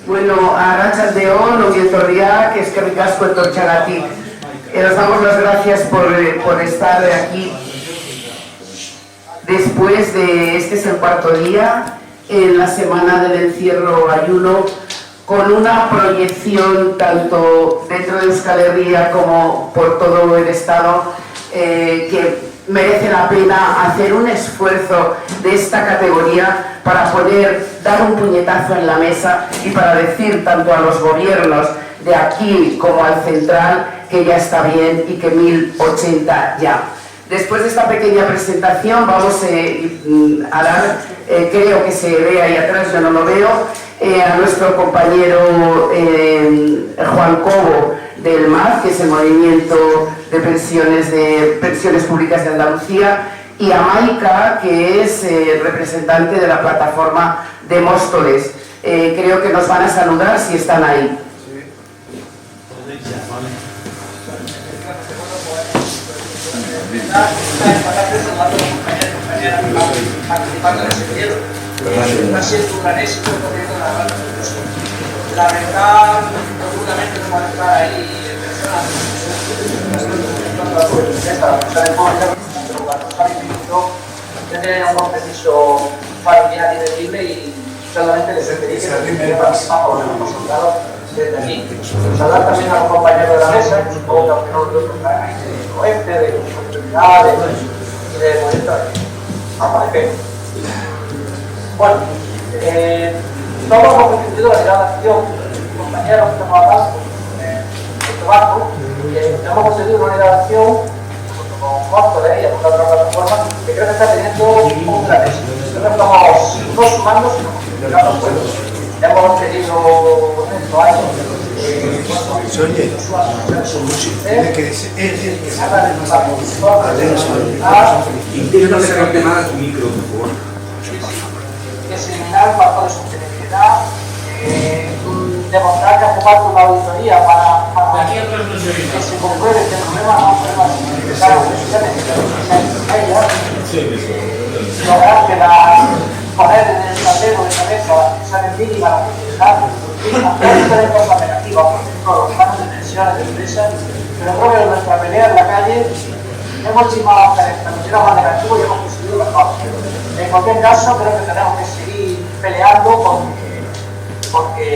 Bueno, arratsaldeon, ongi etorriak, eskerrik asko etortxagatik. Os damos las gracias por estar aquí. Después de, este es el cuarto día, en la semana del encierro ayuno, con una proyección tanto dentro de Euskal Herria como por todo el Estado, que merece la pena hacer un esfuerzo de esta categoría para poder dar un puñetazo en la mesa y para decir tanto a los gobiernos de aquí como al central que ya está bien y que 1080 ya. Después de esta pequeña presentación vamos a dar, creo que se ve ahí atrás, yo no lo veo, a nuestro compañero Juan Cobo del MAD, que es el Movimiento de Pensiones Públicas de Andalucía, y a Maika, que es representante de la plataforma de Móstoles. Creo que nos van a saludar si están ahí. Ha sido un gran éxito el proyecto de la radio. Lamentar profundamente no estar ahí tener un compromiso familiar indebible y solamente les pedí que participar por los resultados desde aquí. Saludar también a los compañeros de la mesa, que supongo que no lo están ahí, de oeste, de oportunidades y de monitores. Bueno, todos hemos contribuido a la llegada de acción, compañeros que hemos hablado en trabajo, hemos conseguido una llegada de acción junto con Móstoles y alguna otra plataforma que creo que está teniendo un gran éxito. No estamos no sumando, sino multiplicando esfuerzos. Hemos tenido estos años que eliminar bajo de sostenibilidad, demostrar que hace falta una auditoría para que se compruebe que el problema no es un problema significado de lograr que poner en el tablero de cabeza sean mínimas las posibilidades, hacer cosas negativas, por ejemplo, los planes de pensiones de empresas, pero creo que en nuestra pelea en la calle hemos estimado que era más negativo y hemos conseguido mejor. En cualquier caso, creo que tenemos que seguir peleando porque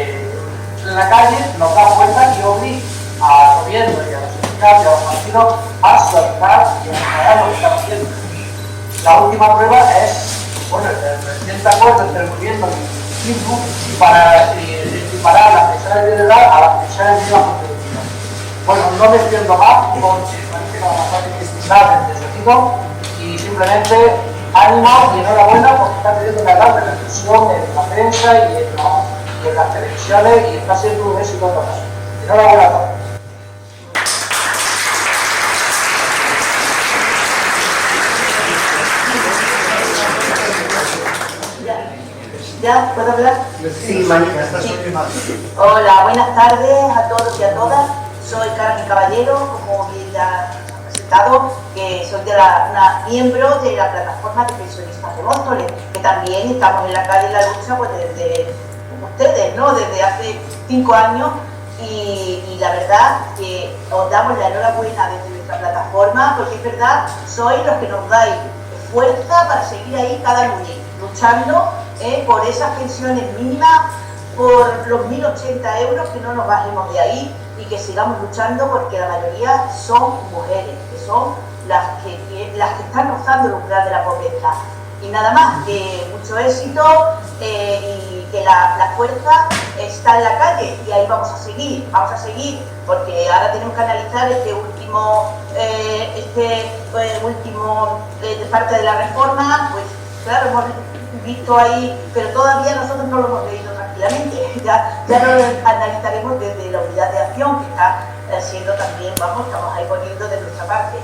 en la calle nos da cuenta y obliga al gobierno y a los sindicatos y a los partidos a suavizar y a mejorar lo que estamos haciendo. La última prueba es el reciente acuerdo entre el gobierno y el mismo para equiparar las pensiones de edad a las pensiones mínimas contributivas. Bueno, no me extiendo más porque parece que vamos a hacer que desde sentido y simplemente ánimo y enhorabuena porque está teniendo una gran repercusión en la prensa y en las televisiones y está siendo un éxito total. Enhorabuena a todos. ¿Ya? ¿Puedo hablar? Sí, Maika. Sí. Hola, buenas tardes a todos y a todas. Soy Carmen Caballero, como bien ya se ha presentado, que soy una miembro de la plataforma de pensionistas de Móstoles, que también estamos en la calle en la lucha pues, desde ustedes, ¿no? Desde hace 5 años y la verdad que os damos la enhorabuena desde nuestra plataforma porque es verdad, sois los que nos dais fuerza para seguir ahí cada lunes, luchando por esas pensiones mínimas, por los 1080 euros, que no nos bajemos de ahí y que sigamos luchando porque la mayoría son mujeres, que son las que están rozando el umbral de la pobreza. Y nada más, que mucho éxito y que la fuerza está en la calle y ahí vamos a seguir porque ahora tenemos que analizar este último parte de la reforma, pues claro, hemos visto ahí, pero todavía nosotros no lo hemos leído tranquilamente, ya lo analizaremos desde la unidad de acción que está siendo también, estamos ahí poniendo de nuestra parte.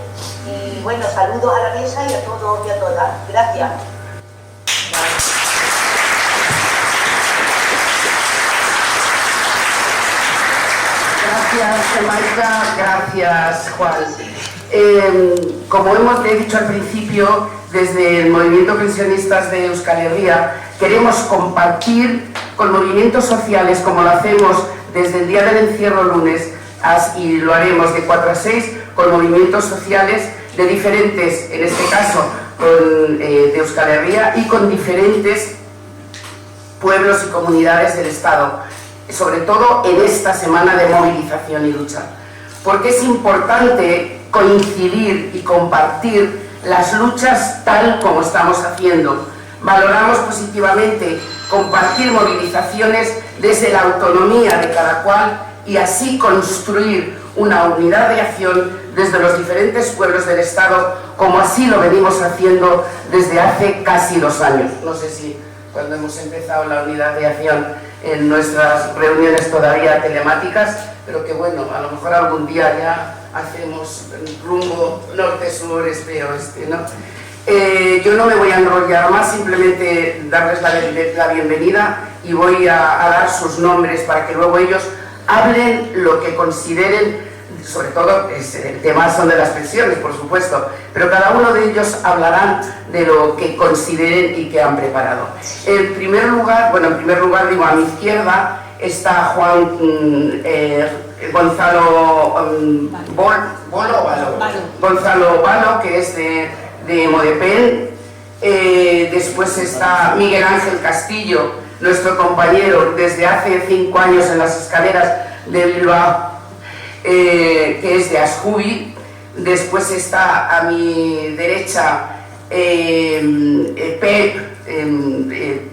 Y bueno, saludos a la mesa y a todos y a todas. Gracias. Gracias, Maika. Gracias, Juan. Como hemos dicho al principio, desde el Movimiento Pensionistas de Euskal Herria queremos compartir con movimientos sociales como lo hacemos desde el día del encierro lunes y lo haremos de 4 a 6 con movimientos sociales de diferentes, en este caso de Euskal Herria y con diferentes pueblos y comunidades del Estado, sobre todo en esta semana de movilización y lucha, porque es importante coincidir y compartir las luchas tal como estamos haciendo. Valoramos positivamente compartir movilizaciones desde la autonomía de cada cual y así construir una unidad de acción desde los diferentes pueblos del Estado, como así lo venimos haciendo desde hace casi 2 años. No sé si cuando hemos empezado la unidad de acción en nuestras reuniones todavía telemáticas, pero que bueno, a lo mejor algún día ya hacemos rumbo norte, sur, este, oeste, ¿no? Yo no me voy a enrollar más, simplemente darles la bienvenida y voy a dar sus nombres para que luego ellos hablen lo que consideren, sobre todo el tema son de las pensiones, por supuesto, pero cada uno de ellos hablarán de lo que consideren y que han preparado. En primer lugar, digo, a mi izquierda está Gonzalo Balo, que es de Modepel. Después está Miguel Ángel Castillo, nuestro compañero desde hace 5 años en las escaleras de Bilbao, que es de Asjubi. Después está a mi derecha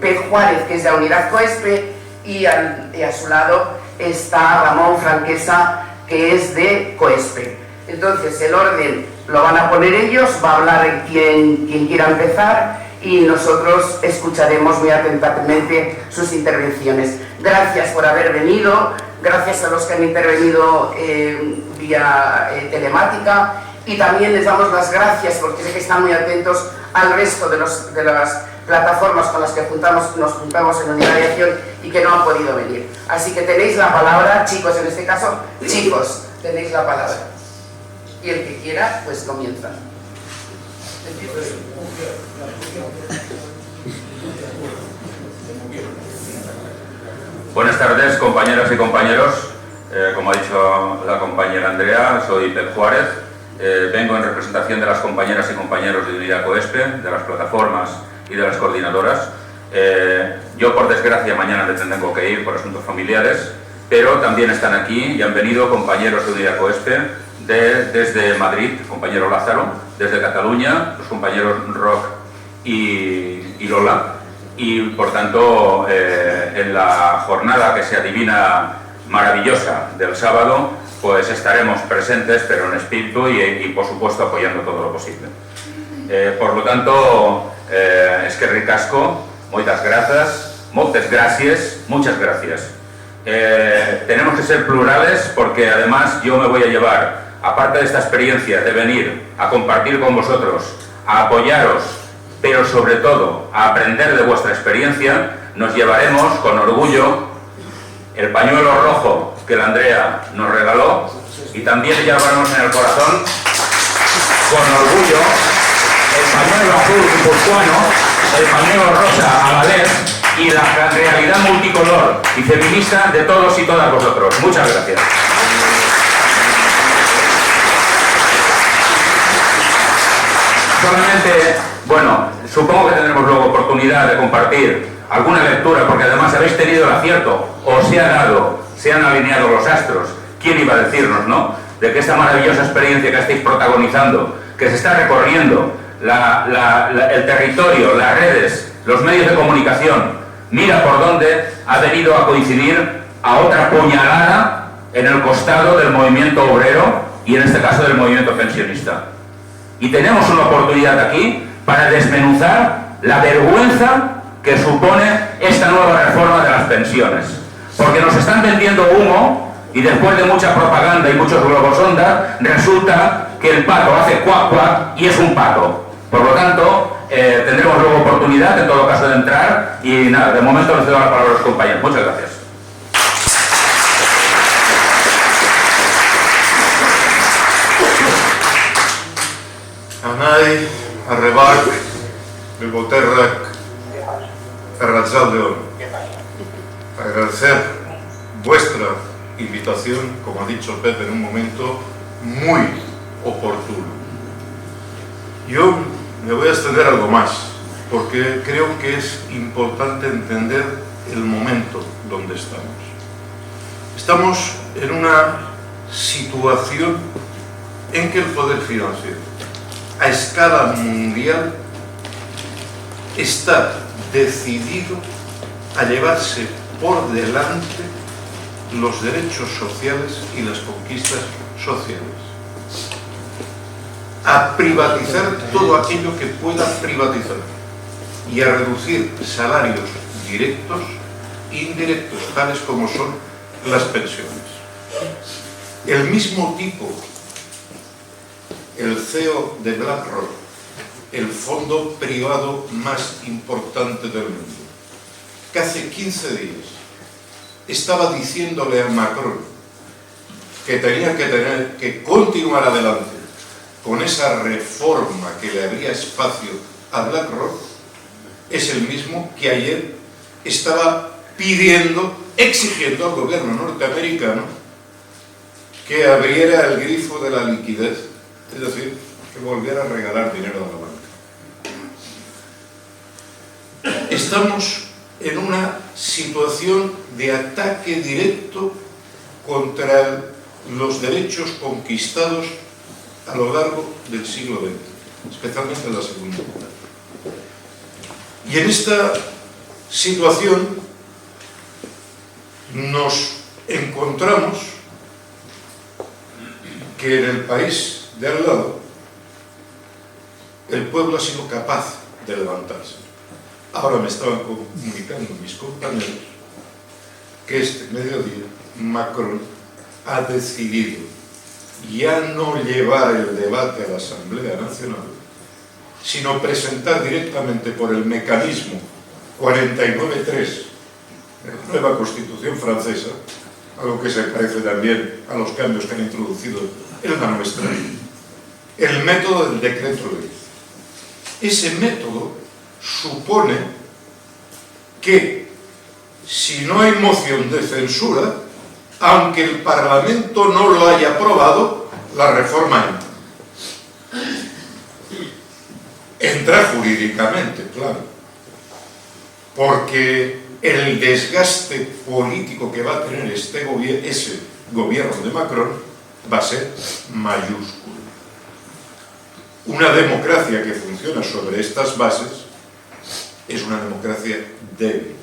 Pep Juárez, que es de la Unidad Coespe, y a su lado está Ramón Franquesa, que es de Coespe. Entonces el orden lo van a poner ellos, va a hablar quien quiera empezar y nosotros escucharemos muy atentamente sus intervenciones. Gracias por haber venido, gracias a los que han intervenido vía telemática, y también les damos las gracias porque sé que están muy atentos al resto de las plataformas con las que nos juntamos en Unidad de Acción y que no han podido venir. Así que tenéis la palabra, chicos, en este caso, chicos, tenéis la palabra. Y el que quiera, pues comienza. Buenas tardes, compañeras y compañeros. Como ha dicho la compañera Andrea, soy Pep Juárez. Vengo en representación de las compañeras y compañeros de Unidad Coespe, de las plataformas y de las coordinadoras. Yo, por desgracia, mañana me tengo que ir por asuntos familiares, pero también están aquí y han venido compañeros de Unidad Coespe desde Madrid, compañero Lázaro, desde Cataluña, los compañeros Roc y Lola, y por tanto en la jornada que se adivina maravillosa del sábado, pues estaremos presentes, pero en espíritu y por supuesto apoyando todo lo posible. Por lo tanto, eskerrik asko, moitas grazas, moltes gracias, muchas gracias. Tenemos que ser plurales porque además yo me voy a llevar, aparte de esta experiencia de venir a compartir con vosotros, a apoyaros, pero sobre todo a aprender de vuestra experiencia, nos llevaremos con orgullo el pañuelo rojo que la Andrea nos regaló y también llevaremos en el corazón con orgullo el pañuelo azul guipuzcoano, el pañuelo rosa alavés y la realidad multicolor y feminista de todos y todas vosotros. Muchas gracias. Solamente, bueno, supongo que tendremos luego oportunidad de compartir alguna lectura, porque además habéis tenido el acierto, os se ha dado, se han alineado los astros. ¿Quién iba a decirnos, no? De que esta maravillosa experiencia que estáis protagonizando, que se está recorriendo el territorio, las redes, los medios de comunicación, mira por dónde ha venido a coincidir a otra puñalada en el costado del movimiento obrero y en este caso del movimiento pensionista. Y tenemos una oportunidad aquí para desmenuzar la vergüenza que supone esta nueva reforma de las pensiones. Porque nos están vendiendo humo y después de mucha propaganda y muchos globos sonda, resulta que el pato hace cuac cuac y es un pato. Por lo tanto, tendremos luego oportunidad en todo caso de entrar y nada, de momento les doy la palabra a los compañeros. Muchas gracias. Anai, Arrebac, Bilboterrac, Arratzaldeon. agradecer vuestra invitación, como ha dicho Pepe, en un momento muy oportuno. Yo me voy a extender algo más, porque creo que es importante entender el momento donde estamos. Estamos en una situación en que el poder financiero, a escala mundial, está decidido a llevarse por delante los derechos sociales y las conquistas sociales, a privatizar todo aquello que pueda privatizar y a reducir salarios directos e indirectos, tales como son las pensiones. El mismo tipo, el CEO de BlackRock, el fondo privado más importante del mundo, que hace 15 días estaba diciéndole a Macron que tenía que continuar adelante con esa reforma que le abría espacio a BlackRock, es el mismo que ayer estaba exigiendo al gobierno norteamericano que abriera el grifo de la liquidez, es decir, que volviera a regalar dinero a la banca. Estamos en una situación de ataque directo contra los derechos conquistados a lo largo del siglo XX, especialmente en la segunda mitad. Y en esta situación nos encontramos que en el país de al lado el pueblo ha sido capaz de levantarse. Ahora me estaban comunicando mis compañeros que este mediodía Macron ha decidido ya no llevar el debate a la Asamblea Nacional, sino presentar directamente por el mecanismo 49.3 de la nueva Constitución francesa, algo que se parece también a los cambios que han introducido en la nuestra, el método del decreto ley. Ese método supone que si no hay moción de censura, aunque el Parlamento no lo haya aprobado, la reforma entra. Entra jurídicamente, claro, porque el desgaste político que va a tener ese gobierno de Macron va a ser mayúsculo. Una democracia que funciona sobre estas bases es una democracia débil.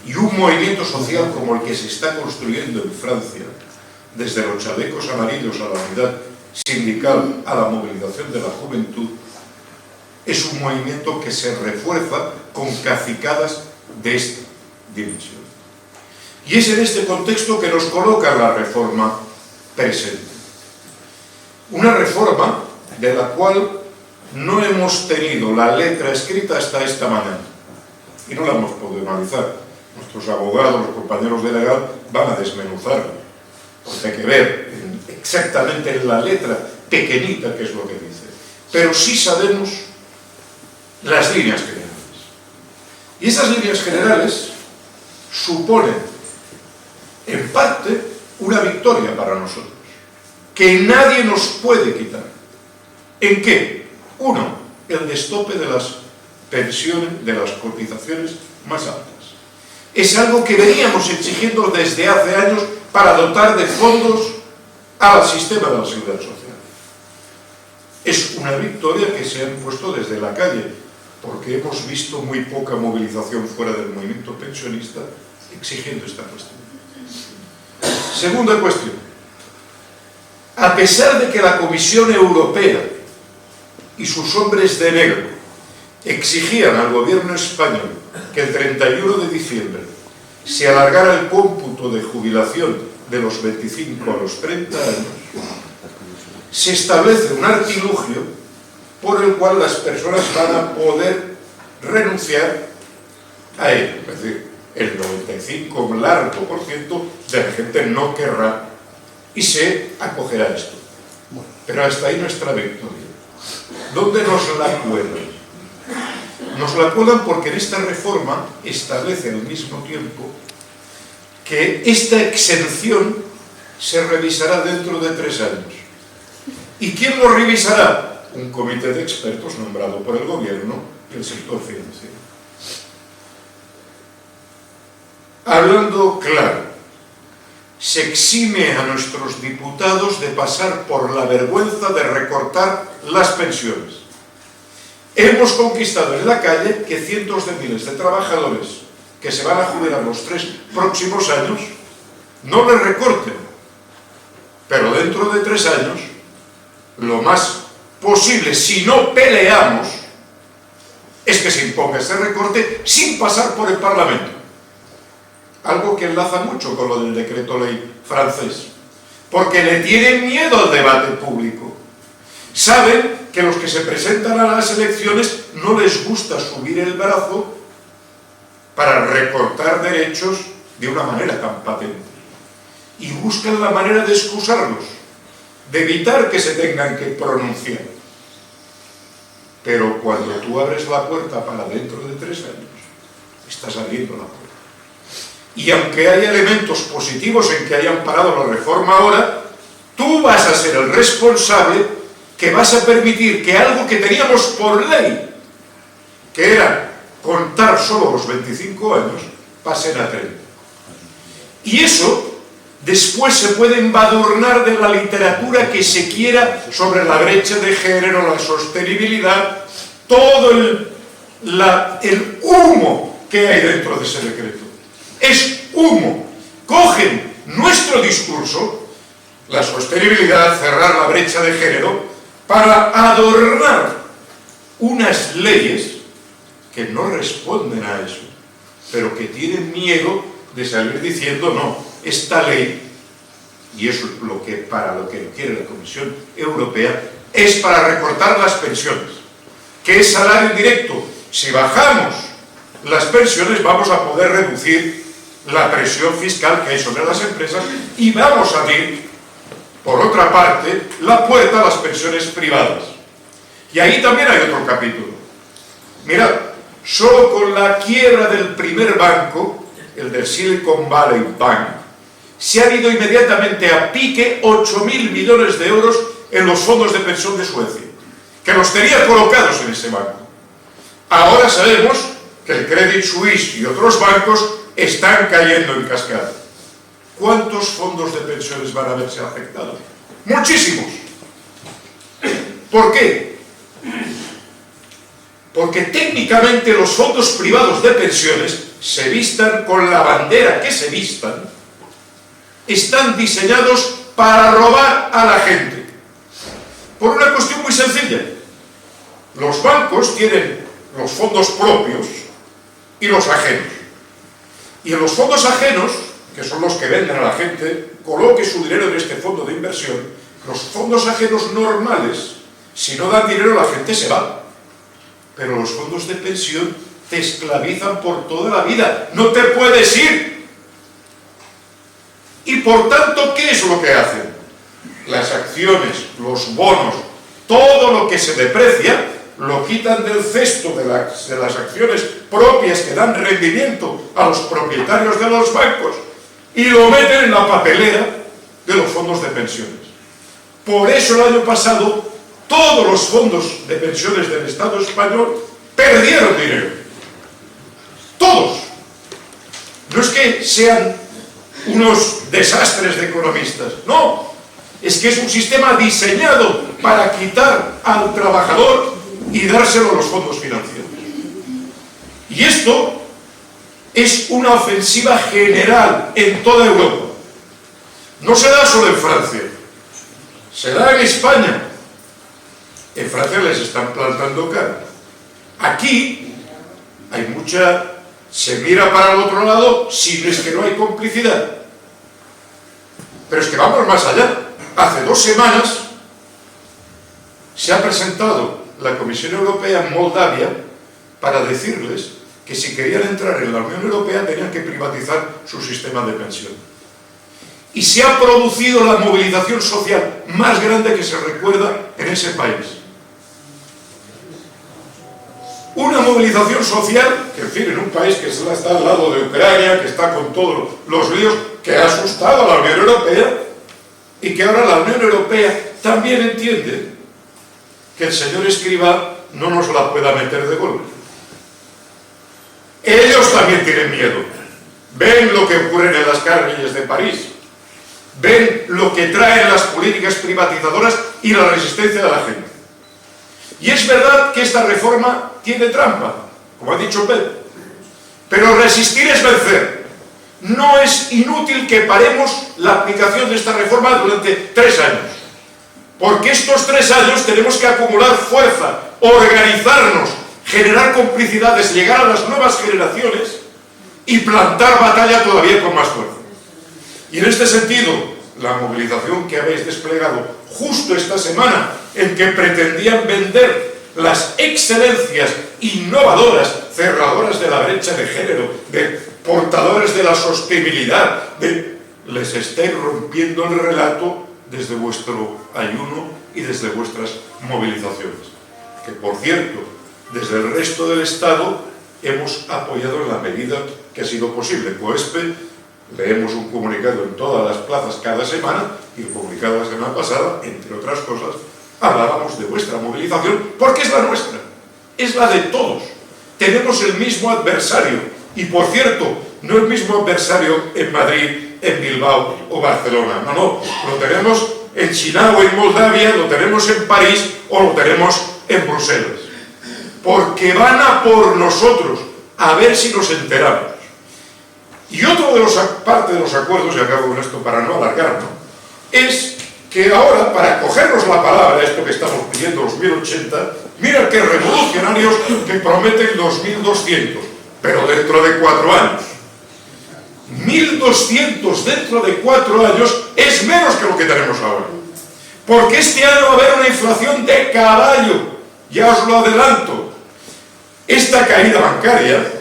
Y un movimiento social como el que se está construyendo en Francia, desde los chalecos amarillos a la unidad sindical, a la movilización de la juventud, es un movimiento que se refuerza con cacicadas de esta dimensión. Y es en este contexto que nos coloca la reforma presente. Una reforma de la cual no hemos tenido la letra escrita hasta esta mañana y no la hemos podido analizar. Nuestros abogados, los compañeros de legal, van a desmenuzarla, porque hay que ver exactamente en la letra pequeñita qué es lo que dice. Pero sí sabemos las líneas generales. Y esas líneas generales suponen, en parte, una victoria para nosotros, que nadie nos puede quitar. ¿En qué? Uno, el destope de las pensiones, de las cotizaciones más altas. Es algo que veníamos exigiendo desde hace años para dotar de fondos al sistema de la seguridad social. Es una victoria que se ha impuesto desde la calle, porque hemos visto muy poca movilización fuera del movimiento pensionista exigiendo esta cuestión. Segunda cuestión. A pesar de que la Comisión Europea y sus hombres de negro exigían al gobierno español que el 31 de diciembre se alargara el cómputo de jubilación de los 25 a los 30 años, se establece un artilugio por el cual las personas van a poder renunciar a ello. Es decir, el 95% largo de la gente no querrá y se acogerá a esto. Pero hasta ahí nuestra victoria. ¿Dónde nos la cuelan? Nos la cuelan porque en esta reforma establece al mismo tiempo que esta exención se revisará dentro de 3 años. ¿Y quién lo revisará? Un comité de expertos nombrado por el gobierno y el sector financiero. Hablando claro, se exime a nuestros diputados de pasar por la vergüenza de recortar las pensiones. Hemos conquistado en la calle que cientos de miles de trabajadores que se van a jubilar los 3 próximos años no les recorten, pero dentro de 3 años lo más posible, si no peleamos, es que se imponga ese recorte sin pasar por el Parlamento. Algo que enlaza mucho con lo del decreto ley francés, porque le tienen miedo al debate público. Saben que los que se presentan a las elecciones no les gusta subir el brazo para recortar derechos de una manera tan patente. Y buscan la manera de excusarlos, de evitar que se tengan que pronunciar. Pero cuando tú abres la puerta para dentro de 3 años, estás abriendo la puerta. Y aunque haya elementos positivos en que hayan parado la reforma ahora, tú vas a ser el responsable que vas a permitir que algo que teníamos por ley, que era contar solo los 25 años, pasen a 30. Y eso después se puede embadurnar de la literatura que se quiera sobre la brecha de género, la sostenibilidad, todo el humo que hay dentro de ese decreto. Es humo. Cogen nuestro discurso, la sostenibilidad, cerrar la brecha de género, para adornar unas leyes que no responden a eso, pero que tienen miedo de salir diciendo no, esta ley, y eso es lo que quiere la Comisión Europea, es para recortar las pensiones, que es salario indirecto. Si bajamos las pensiones vamos a poder reducir la presión fiscal que hay sobre las empresas y vamos a abrir, por otra parte, la puerta a las pensiones privadas. Y ahí también hay otro capítulo. Mirad, solo con la quiebra del primer banco, el del Silicon Valley Bank, se han ido inmediatamente a pique 8.000 millones de euros en los fondos de pensión de Suecia, que los tenía colocados en ese banco. Ahora sabemos que el Credit Suisse y otros bancos están cayendo en cascada. ¿Cuántos fondos de pensiones van a verse afectados? ¡Muchísimos! ¿Por qué? Porque técnicamente los fondos privados de pensiones, se vistan con la bandera que se vistan, están diseñados para robar a la gente. Por una cuestión muy sencilla. Los bancos tienen los fondos propios y los ajenos. Y en los fondos ajenos, que son los que venden a la gente, coloque su dinero en este fondo de inversión. Los fondos ajenos normales, si no dan dinero la gente se va. Pero los fondos de pensión te esclavizan por toda la vida. No te puedes ir. Y por tanto, ¿qué es lo que hacen? Las acciones, los bonos, todo lo que se deprecia, lo quitan del cesto de las acciones propias que dan rendimiento a los propietarios de los bancos y lo meten en la papelera de los fondos de pensiones. Por eso el año pasado todos los fondos de pensiones del Estado español perdieron dinero. Todos. No es que sean unos desastres de economistas, no. Es que es un sistema diseñado para quitar al trabajador y dárselo a los fondos financieros. Y esto es una ofensiva general en toda Europa. No se da solo en Francia, se da en España. En Francia les están plantando cara. Aquí hay se mira para el otro lado si es que no hay complicidad. Pero es que vamos más allá. Hace 2 semanas se ha presentado la Comisión Europea en Moldavia para decirles que si querían entrar en la Unión Europea tenían que privatizar su sistema de pensión. Y se ha producido la movilización social más grande que se recuerda en ese país. Una movilización social, que en fin, en un país que está al lado de Ucrania, que está con todos los líos, que ha asustado a la Unión Europea, y que ahora la Unión Europea también entiende que el señor Escrivá no nos la pueda meter de golpe. Ellos también tienen miedo. Ven lo que ocurre en las calles de París. Ven lo que traen las políticas privatizadoras y la resistencia de la gente. Y es verdad que esta reforma tiene trampa, como ha dicho Pedro. Pero resistir es vencer. No es inútil que paremos la aplicación de esta reforma durante 3 años. Porque estos 3 años tenemos que acumular fuerza, organizarnos, generar complicidades, llegar a las nuevas generaciones y plantar batalla todavía con más fuerza. Y en este sentido, la movilización que habéis desplegado justo esta semana, en que pretendían vender las excelencias innovadoras, cerradoras de la brecha de género, de portadores de la sostenibilidad, les estáis rompiendo el relato desde vuestro ayuno y desde vuestras movilizaciones. Que, por cierto, desde el resto del Estado hemos apoyado en la medida que ha sido posible. COESPE, leemos un comunicado en todas las plazas cada semana, y el comunicado de la semana pasada, entre otras cosas, hablábamos de vuestra movilización, porque es la nuestra, es la de todos. Tenemos el mismo adversario, y por cierto, no el mismo adversario en Madrid, en Bilbao o Barcelona, no, lo tenemos en Chisinau, en Moldavia, lo tenemos en París o lo tenemos en Bruselas. Porque van a por nosotros, a ver si nos enteramos. Y otro de parte de los acuerdos, y acabo con esto para no alargarlo, es que ahora, para cogernos la palabra, esto que estamos pidiendo, los 1080, mira qué revolucionarios que prometen los 1200, pero dentro de 4 años. 1200 dentro de 4 años es menos que lo que tenemos ahora. Porque este año va a haber una inflación de caballo, ya os lo adelanto. Esta caída bancaria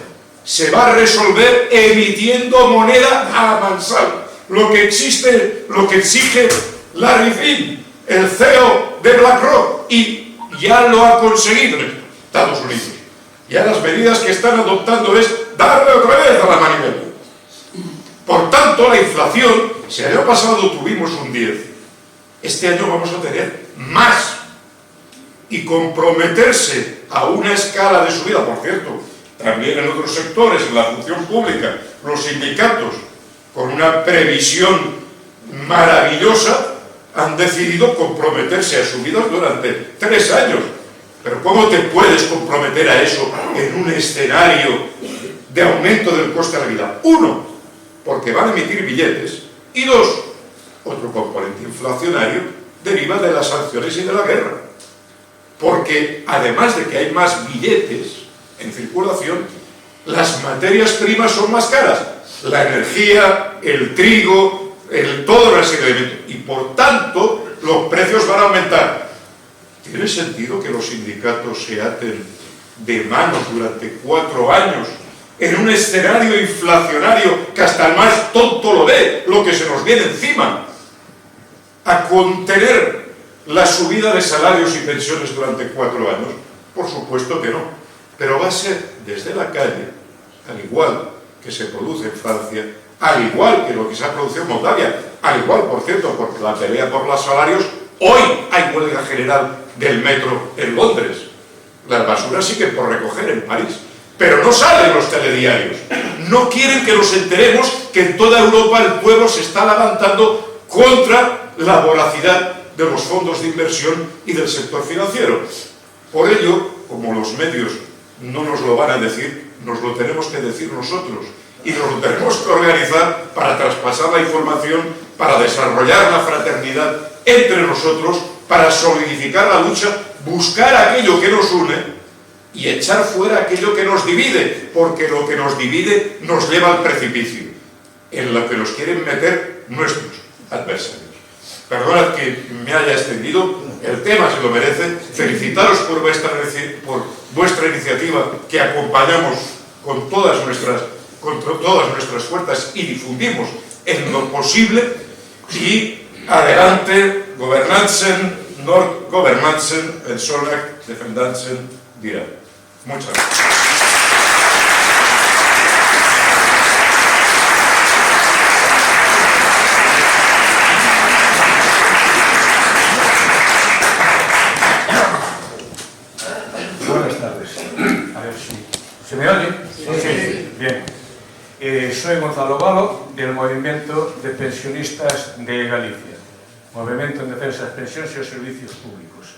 se va a resolver emitiendo moneda a mansalva. Lo que exige Larry Fink, el CEO de BlackRock, y ya lo ha conseguido en Estados Unidos. Ya las medidas que están adoptando es darle otra vez a la manivela. Por tanto, la inflación, si el año pasado tuvimos un 10, este año vamos a tener más. Y comprometerse a una escala de subida, por cierto, también en otros sectores, en la función pública, los sindicatos, con una previsión maravillosa, han decidido comprometerse a subidas durante 3 años. Pero ¿cómo te puedes comprometer a eso en un escenario de aumento del coste de la vida? 1, porque van a emitir billetes, y 2, otro componente inflacionario deriva de las sanciones y de la guerra. Porque además de que hay más billetes en circulación, las materias primas son más caras. La energía, el trigo, todo una serie de elementos. Y por tanto, los precios van a aumentar. ¿Tiene sentido que los sindicatos se aten de manos durante 4 años en un escenario inflacionario que hasta el más tonto lo ve, lo que se nos viene encima, a contener la subida de salarios y pensiones durante 4 años? Por supuesto que no. Pero va a ser desde la calle, al igual que se produce en Francia, al igual que lo que se ha producido en Moldavia, al igual, por cierto, porque la pelea por los salarios, hoy hay huelga general del metro en Londres. Las basuras siguen por recoger en París. Pero no salen los telediarios. No quieren que nos enteremos que en toda Europa el pueblo se está levantando contra la voracidad de los fondos de inversión y del sector financiero. Por ello, como los medios no nos lo van a decir, nos lo tenemos que decir nosotros. Y nos lo tenemos que organizar para traspasar la información, para desarrollar la fraternidad entre nosotros, para solidificar la lucha, buscar aquello que nos une y echar fuera aquello que nos divide, porque lo que nos divide nos lleva al precipicio, en lo que nos quieren meter nuestros adversarios. Perdonad que me haya extendido, el tema se lo merece. Felicitaros por vuestra iniciativa, que acompañamos con todas nuestras fuerzas y difundimos en lo posible. Y adelante, Governansen, Nord Governansen, el Solnak Defendansen dirá. Muchas gracias. Buenas tardes. A ver si se me oye. Sí. Bien. Soy Gonzalo Valo, del Movimiento de Pensionistas de Galicia, Movimento en Defensa das Pensións e os Servicios Públicos.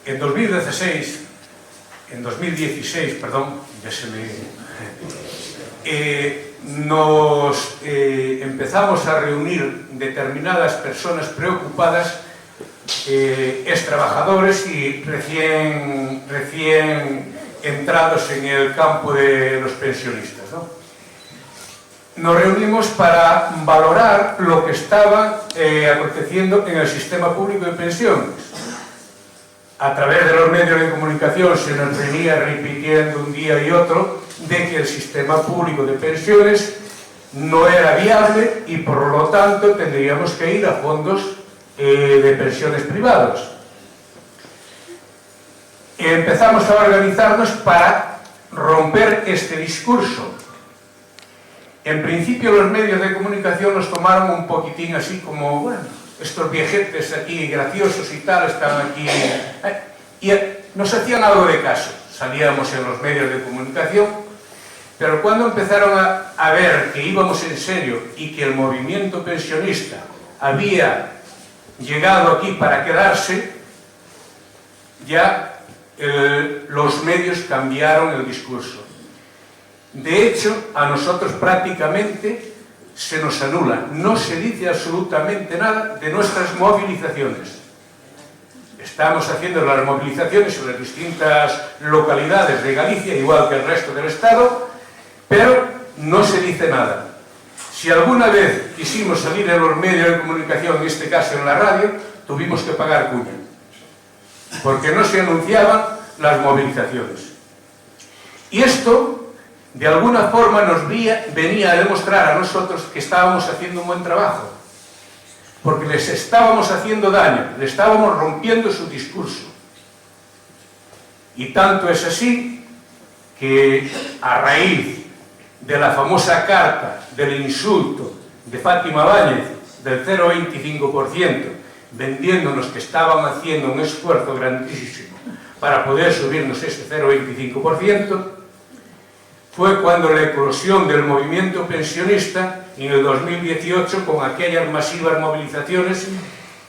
En 2016, nos empezamos a reunir determinadas personas preocupadas, trabajadores y recién entrados en el campo de los pensionistas, ¿no? Nos reunimos para valorar lo que estaba aconteciendo en el sistema público de pensiones. A través de los medios de comunicación se nos venía repitiendo un día y otro de que el sistema público de pensiones no era viable y por lo tanto tendríamos que ir a fondos de pensiones privados. Empezamos a organizarnos para romper este discurso. En principio los medios de comunicación nos tomaron un poquitín así como, bueno, estos viejetes aquí graciosos y tal están aquí, y nos hacían algo de caso. Salíamos en los medios de comunicación, pero cuando empezaron a ver que íbamos en serio y que el movimiento pensionista había llegado aquí para quedarse, ya los medios cambiaron el discurso. De hecho, a nosotros prácticamente se nos anula, no se dice absolutamente nada de nuestras movilizaciones. Estamos haciendo las movilizaciones en las distintas localidades de Galicia, igual que el resto del Estado, pero no se dice nada. Si alguna vez quisimos salir en los medios de comunicación, en este caso en la radio, tuvimos que pagar cuña, porque no se anunciaban las movilizaciones. Y esto, de alguna forma, nos venía a demostrar a nosotros que estábamos haciendo un buen trabajo, porque les estábamos haciendo daño, le estábamos rompiendo su discurso. Y tanto es así que, a raíz de la famosa carta del insulto de Fátima Báñez del 0,25%, vendiéndonos que estaban haciendo un esfuerzo grandísimo para poder subirnos ese 0,25%, fue cuando la eclosión del movimiento pensionista en el 2018, con aquellas masivas movilizaciones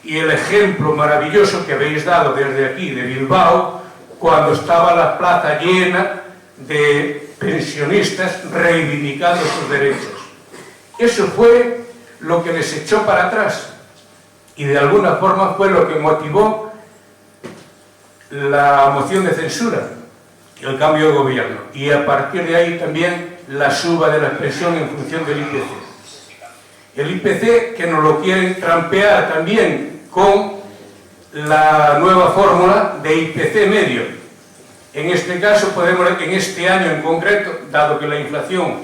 y el ejemplo maravilloso que habéis dado desde aquí, de Bilbao, cuando estaba la plaza llena de pensionistas reivindicando sus derechos. Eso fue lo que les echó para atrás y de alguna forma fue lo que motivó la moción de censura, el cambio de gobierno, y a partir de ahí también la suba de la pensión en función del IPC. El IPC que nos lo quieren trampear también con la nueva fórmula de IPC medio. En este caso, en este año en concreto, dado que la inflación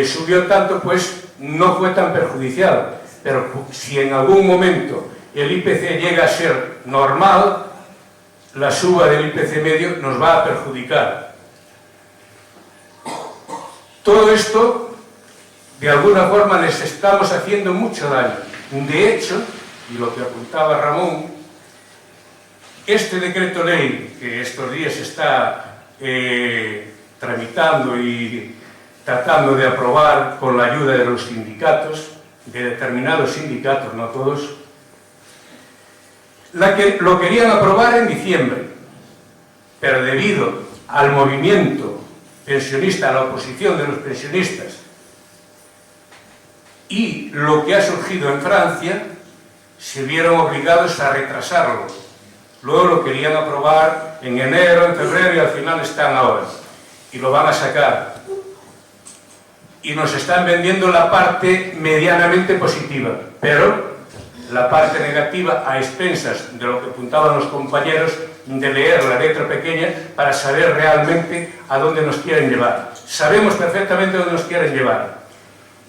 subió tanto, pues no fue tan perjudicial. Pero si en algún momento el IPC llega a ser normal, la suba del IPC medio nos va a perjudicar. Todo esto, de alguna forma, les estamos haciendo mucho daño. De hecho, y lo que apuntaba Ramón, este decreto ley que estos días está tramitando y tratando de aprobar con la ayuda de los sindicatos, de determinados sindicatos, no todos, lo querían aprobar en diciembre, pero debido al movimiento pensionista, a la oposición de los pensionistas y lo que ha surgido en Francia, se vieron obligados a retrasarlo. Luego lo querían aprobar en enero, en febrero y al final están ahora. Y lo van a sacar. Y nos están vendiendo la parte medianamente positiva, pero la parte negativa a expensas de lo que apuntaban los compañeros, de leer la letra pequeña para saber realmente a dónde nos quieren llevar. Sabemos perfectamente dónde nos quieren llevar.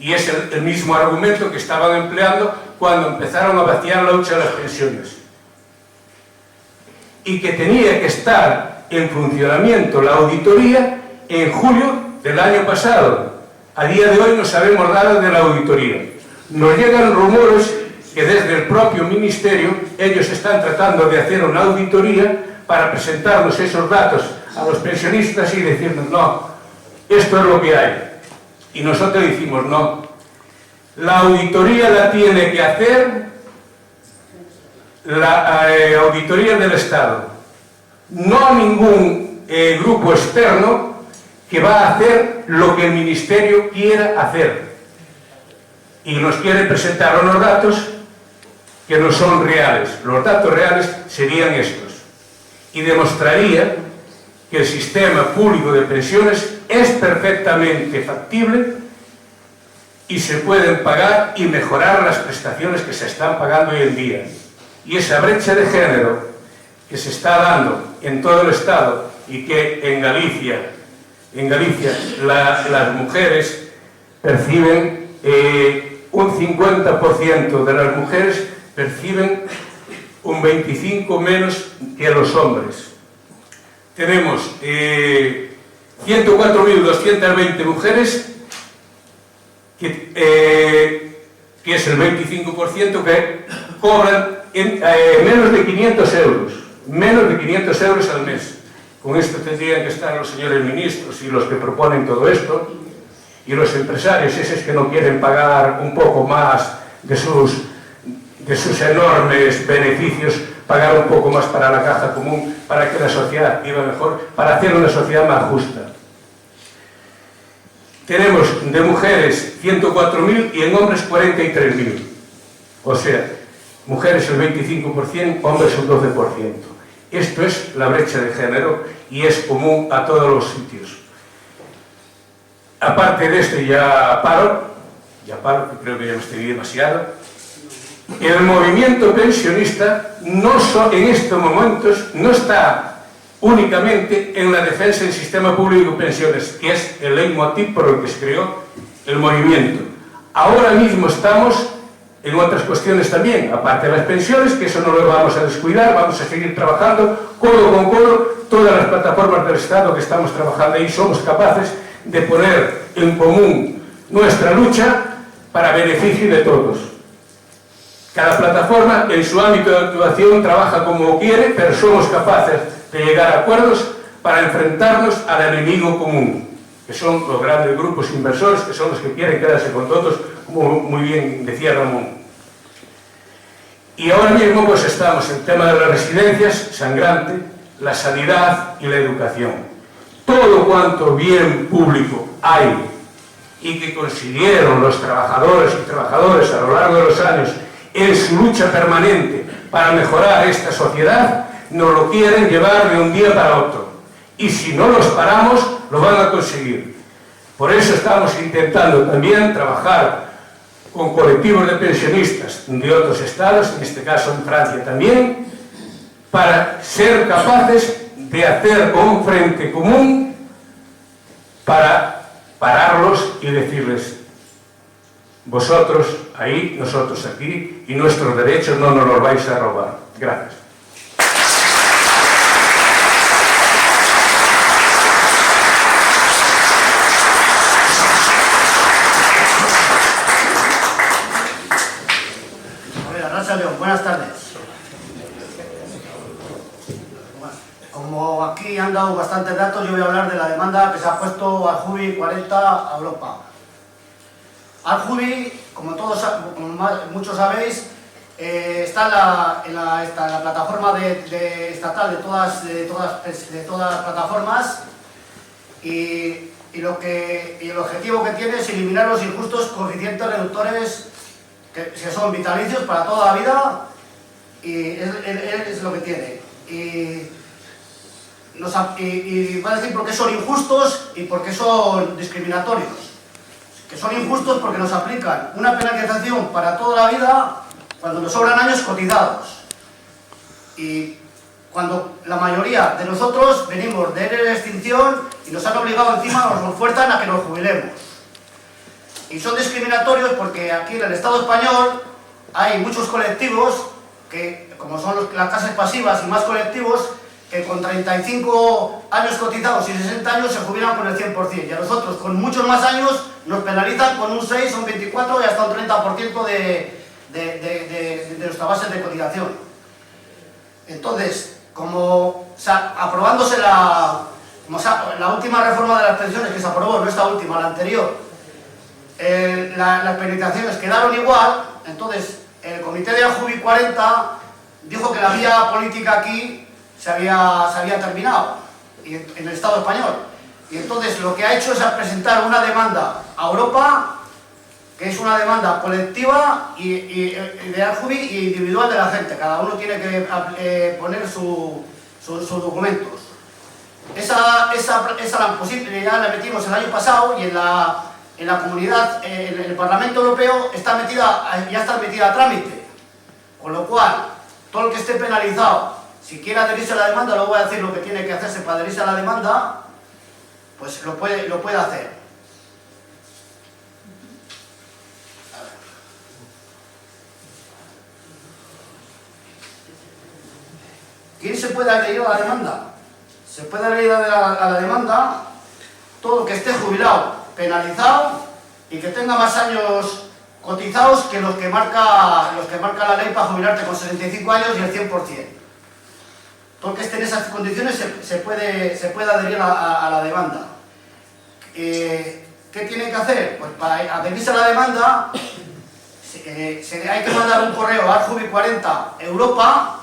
Y es el mismo argumento que estaban empleando cuando empezaron a vaciar la hucha de las pensiones. y que tenía que estar en funcionamiento la auditoría en julio del año pasado. A día de hoy no sabemos nada de la auditoría. Nos llegan rumores que desde el propio Ministerio ellos están tratando de hacer una auditoría para presentarnos esos datos a los pensionistas y decirnos, no, esto es lo que hay. Y nosotros decimos, no, la auditoría la tiene que hacer la auditoría del Estado, no ningún grupo externo que va a hacer lo que el Ministerio quiera hacer. Y nos quiere presentar unos datos que no son reales. Los datos reales serían estos. Y demostraría que el sistema público de pensiones es perfectamente factible y se pueden pagar y mejorar las prestaciones que se están pagando hoy en día. Y esa brecha de género que se está dando en todo el Estado y que en Galicia las mujeres perciben, un 50% de las mujeres perciben un 25% menos que los hombres. Tenemos 104.220 mujeres, que es el 25% que cobran menos de 500 euros. Menos de 500 euros al mes. Con esto tendrían que estar los señores ministros y los que proponen todo esto, y los empresarios, esos que no quieren pagar un poco más de sus enormes beneficios, pagar un poco más para la caja común, para que la sociedad viva mejor, para hacer una sociedad más justa. Tenemos de mujeres 104.000 y en hombres 43.000. O sea, mujeres el 25%, hombres el 12%. Esto es la brecha de género y es común a todos los sitios. Aparte de esto, ya paro, que creo que ya me estoy demasiado. El movimiento pensionista en estos momentos no está únicamente en la defensa del sistema público de pensiones, que es el leitmotiv por el que se creó el movimiento. Ahora mismo estamos en otras cuestiones también, aparte de las pensiones, que eso no lo vamos a descuidar, vamos a seguir trabajando codo con codo, todas las plataformas del Estado que estamos trabajando ahí, somos capaces de poner en común nuestra lucha para beneficio de todos. Cada plataforma en su ámbito de actuación trabaja como quiere, pero somos capaces de llegar a acuerdos para enfrentarnos al enemigo común, que son los grandes grupos inversores, que son los que quieren quedarse con todos, como muy bien decía Ramón. Y ahora mismo pues estamos en el tema de las residencias, sangrante, la sanidad y la educación. Todo cuanto bien público hay y que consiguieron los trabajadores y trabajadoras a lo largo de los años en su lucha permanente para mejorar esta sociedad, nos lo quieren llevar de un día para otro. Y si no los paramos, lo van a conseguir. Por eso estamos intentando también trabajar con colectivos de pensionistas de otros estados, en este caso en Francia también, para ser capaces de hacer un frente común para pararlos y decirles: vosotros ahí, nosotros aquí, y nuestros derechos no nos los vais a robar. Gracias. Buenas tardes. Como aquí han dado bastantes datos, yo voy a hablar de la demanda que se ha puesto Aljubi 40 a Europa. Aljubi, como muchos sabéis, está en la plataforma estatal de todas las plataformas, y el objetivo que tiene es eliminar los injustos coeficientes reductores que son vitalicios para toda la vida, y es lo que tiene. Y va a decir por qué son injustos y por qué son discriminatorios. Que son injustos porque nos aplican una penalización para toda la vida cuando nos sobran años cotizados. Y cuando la mayoría de nosotros venimos de ERE de extinción y nos han obligado encima, nos fuerzan a que nos jubilemos. Y son discriminatorios porque aquí en el Estado español hay muchos colectivos que, como son las clases pasivas y más colectivos, que con 35 años cotizados y 60 años se jubilan con el 100%, y a nosotros con muchos más años nos penalizan con un 6, un 24 y hasta un 30% de nuestra base de cotización. Entonces, aprobándose la última reforma de las pensiones que se aprobó, no esta última, la anterior, las penalizaciones quedaron igual. Entonces el comité de Ajubi 40 dijo que la vía política aquí se había terminado en el Estado español, y entonces lo que ha hecho es presentar una demanda a Europa, que es una demanda colectiva y de Ajubi y individual de la gente. Cada uno tiene que poner sus documentos. Esa posibilidad la metimos el año pasado, y en la comunidad, en el Parlamento Europeo, ya está metida a trámite. Con lo cual, todo el que esté penalizado, si quiere adherirse a la demanda, luego voy a decir lo que tiene que hacerse para adherirse a la demanda, pues lo puede hacer. ¿Quién se puede adherir a la demanda? Se puede adherir a la demanda todo el que esté jubilado, penalizado y que tenga más años cotizados que los que marca la ley para jubilarte con 65 años y el 100%. Todo el que esté en esas condiciones se puede adherir a la demanda. ¿Qué tienen que hacer? Pues para adherirse a la demanda hay que mandar un correo a Ajubi40 Europa,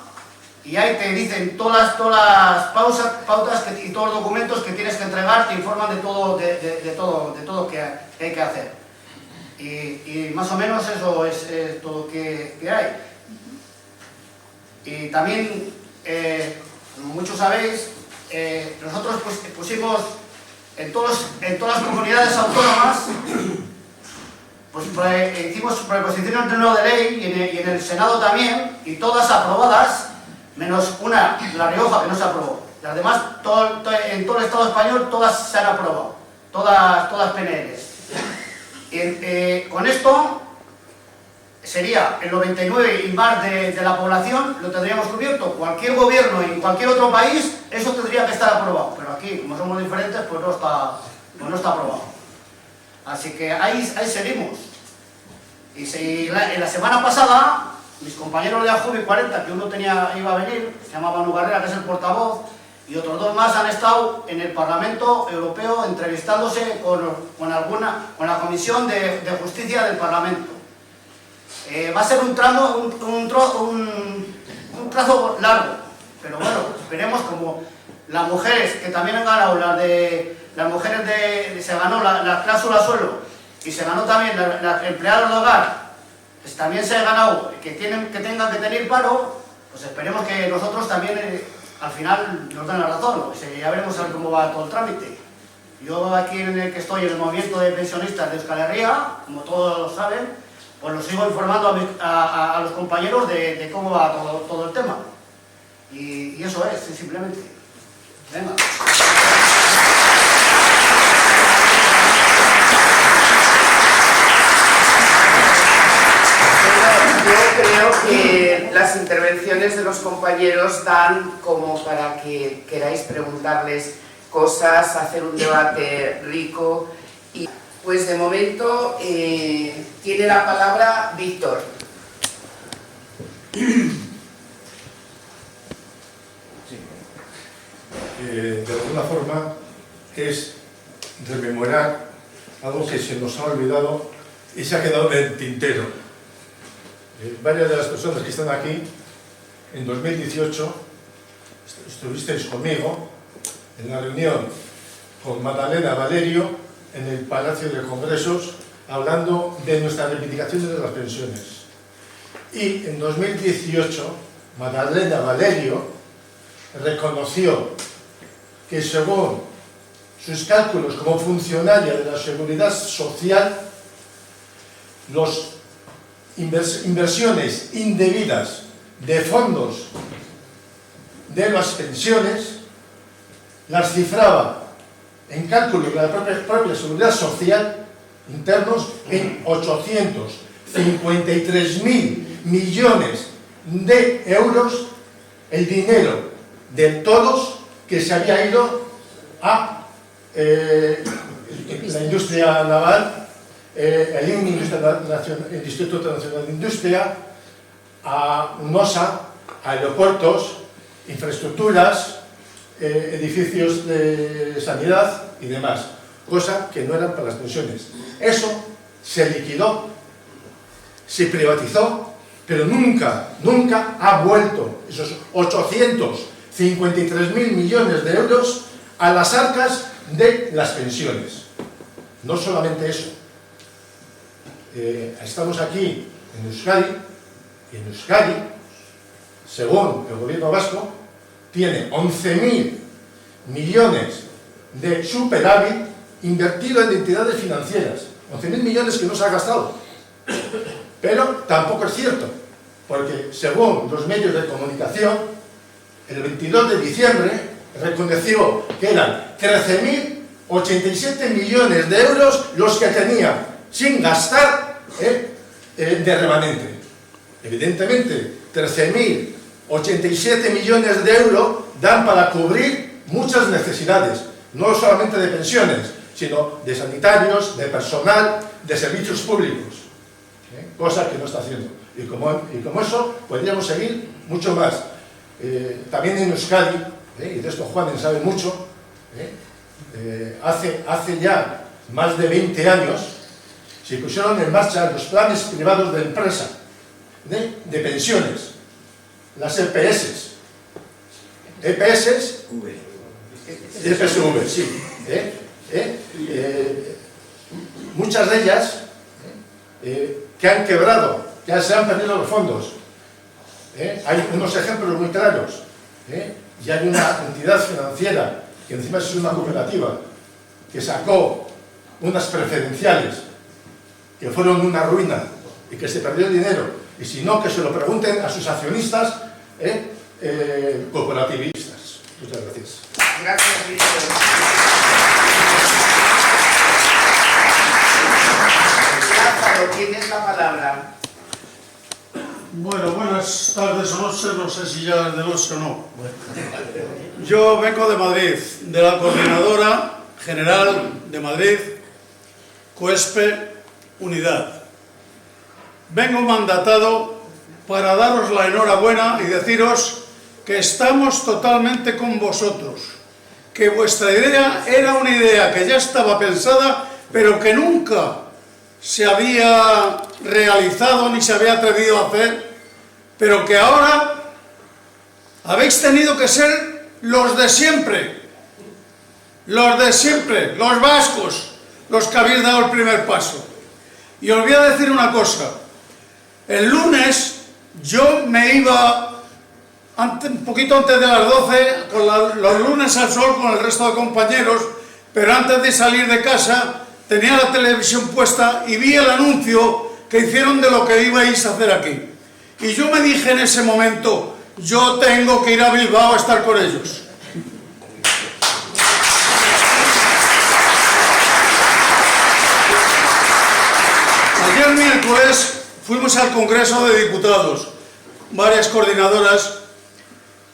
y ahí te dicen todas las pautas y todos los documentos que tienes que entregar, te informan de todo que hay que hacer. Y más o menos eso es todo que hay. Y también, como muchos sabéis, nosotros pusimos en todas las comunidades autónomas, pues hicimos proposiciones de no de ley, y en el Senado también, y todas aprobadas, menos una, La Rioja, que no se aprobó. Las demás, en todo el Estado español, todas se han aprobado, todas PNLs. Con esto sería el 99 y más de la población, lo tendríamos cubierto. Cualquier gobierno en cualquier otro país, eso tendría que estar aprobado, pero aquí, como somos diferentes, pues no está aprobado. Así que ahí seguimos. Y en la semana pasada, mis compañeros de Ajubi 40, que uno iba a venir, se llama Manu Barrera, que es el portavoz, y otros dos más han estado en el Parlamento Europeo entrevistándose con la Comisión de Justicia del Parlamento. Va a ser un trazo largo, pero bueno, esperemos, como las mujeres, que también han ganado, las mujeres se ganó la cláusula suelo, y se ganó también las empleadas de hogar, pues también se ha ganado que tengan que tener paro. Pues esperemos que nosotros también al final nos den la razón. Pues ya veremos a ver cómo va todo el trámite. Yo aquí en el que estoy, en el movimiento de pensionistas de Euskal Herria, como todos saben, pues los sigo informando a los compañeros de cómo va todo el tema. Y eso es, simplemente. Venga. Yo creo que las intervenciones de los compañeros dan como para que queráis preguntarles cosas, hacer un debate rico. Y pues de momento tiene la palabra Víctor. De alguna forma es rememorar algo que se nos ha olvidado y se ha quedado en el tintero. Varias de las personas que están aquí, en 2018, estuvisteis conmigo en la reunión con Magdalena Valerio en el Palacio de Congresos, hablando de nuestras reivindicaciones de las pensiones. Y en 2018, Magdalena Valerio reconoció que, según sus cálculos como funcionaria de la Seguridad Social, las inversiones indebidas de fondos de las pensiones las cifraba en cálculos de la propia Seguridad Social internos en 853.000 millones de euros el dinero de todos que se había ido a la industria naval, el INI, el Instituto Nacional de Industria, a UNOSA, aeropuertos, infraestructuras, edificios de sanidad y demás, cosa que no eran para las pensiones. Eso se liquidó, se privatizó, pero nunca ha vuelto esos 853.000 millones de euros a las arcas de las pensiones. No solamente eso. Estamos aquí en Euskadi, y en Euskadi, según el gobierno vasco, tiene 11.000 millones de superávit invertido en entidades financieras. 11.000 millones que no se ha gastado. Pero tampoco es cierto, porque según los medios de comunicación, el 22 de diciembre reconoció que eran 13.087 millones de euros los que tenía sin gastar de remanente. Evidentemente, 13.087 millones de euros dan para cubrir muchas necesidades, no solamente de pensiones, sino de sanitarios, de personal, de servicios públicos, cosa que no está haciendo. Y como eso, podríamos seguir mucho más. También en Euskadi, y de esto Juan sabe mucho, hace ya más de 20 años, se pusieron en marcha los planes privados de empresa, de pensiones, las EPS. EPS, EPSV, sí. Muchas de ellas que han quebrado, que se han perdido los fondos. Hay unos ejemplos muy claros. Y hay una entidad financiera, que encima es una cooperativa, que sacó unas preferenciales que fueron una ruina y que se perdió el dinero. Y si no, que se lo pregunten a sus accionistas cooperativistas. Muchas gracias. Gracias, Víctor. Lázaro, tienes la palabra. Bueno, buenas tardes o noches, no sé si ya es de noche o no. Yo vengo de Madrid, de la Coordinadora General de Madrid, COESPE, Unidad. Vengo mandatado para daros la enhorabuena y deciros que estamos totalmente con vosotros, que vuestra idea era una idea que ya estaba pensada, pero que nunca se había realizado ni se había atrevido a hacer, pero que ahora habéis tenido que ser los de siempre, los vascos, los que habéis dado el primer paso. Y os voy a decir una cosa, el lunes yo me iba un poquito antes de las 12, con los lunes al sol con el resto de compañeros, pero antes de salir de casa tenía la televisión puesta y vi el anuncio que hicieron de lo que ibais a hacer aquí. Y yo me dije en ese momento, yo tengo que ir a Bilbao a estar con ellos. Ayer miércoles fuimos al Congreso de Diputados, varias coordinadoras,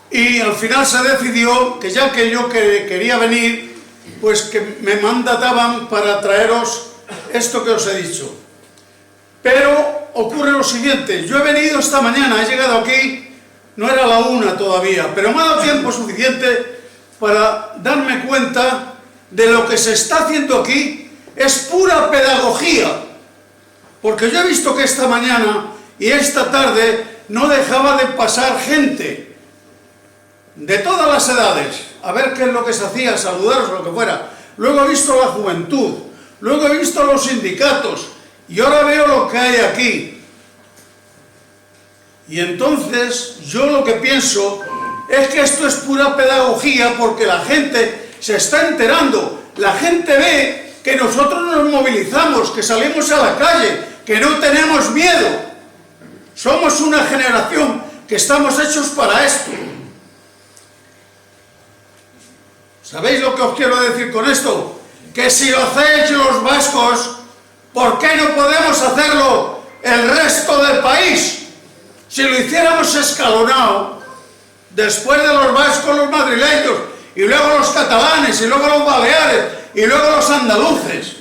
y al final se decidió que ya que yo quería venir, pues que me mandataban para traeros esto que os he dicho. Pero ocurre lo siguiente, yo he venido esta mañana, he llegado aquí, no era la 1 todavía, pero me ha dado tiempo suficiente para darme cuenta de lo que se está haciendo aquí, es pura pedagogía, porque yo he visto que esta mañana y esta tarde no dejaba de pasar gente de todas las edades, a ver qué es lo que se hacía, saludaros o lo que fuera. Luego he visto la juventud, luego he visto los sindicatos y ahora veo lo que hay aquí. Y entonces yo lo que pienso es que esto es pura pedagogía, porque la gente se está enterando, la gente ve que nosotros nos movilizamos, que salimos a la calle, que no tenemos miedo. Somos una generación que estamos hechos para esto. ¿Sabéis lo que os quiero decir con esto? Que si lo hacéis los vascos, ¿por qué no podemos hacerlo el resto del país? Si lo hiciéramos escalonado, después de los vascos, los madrileños, y luego los catalanes, y luego los baleares, y luego los andaluces,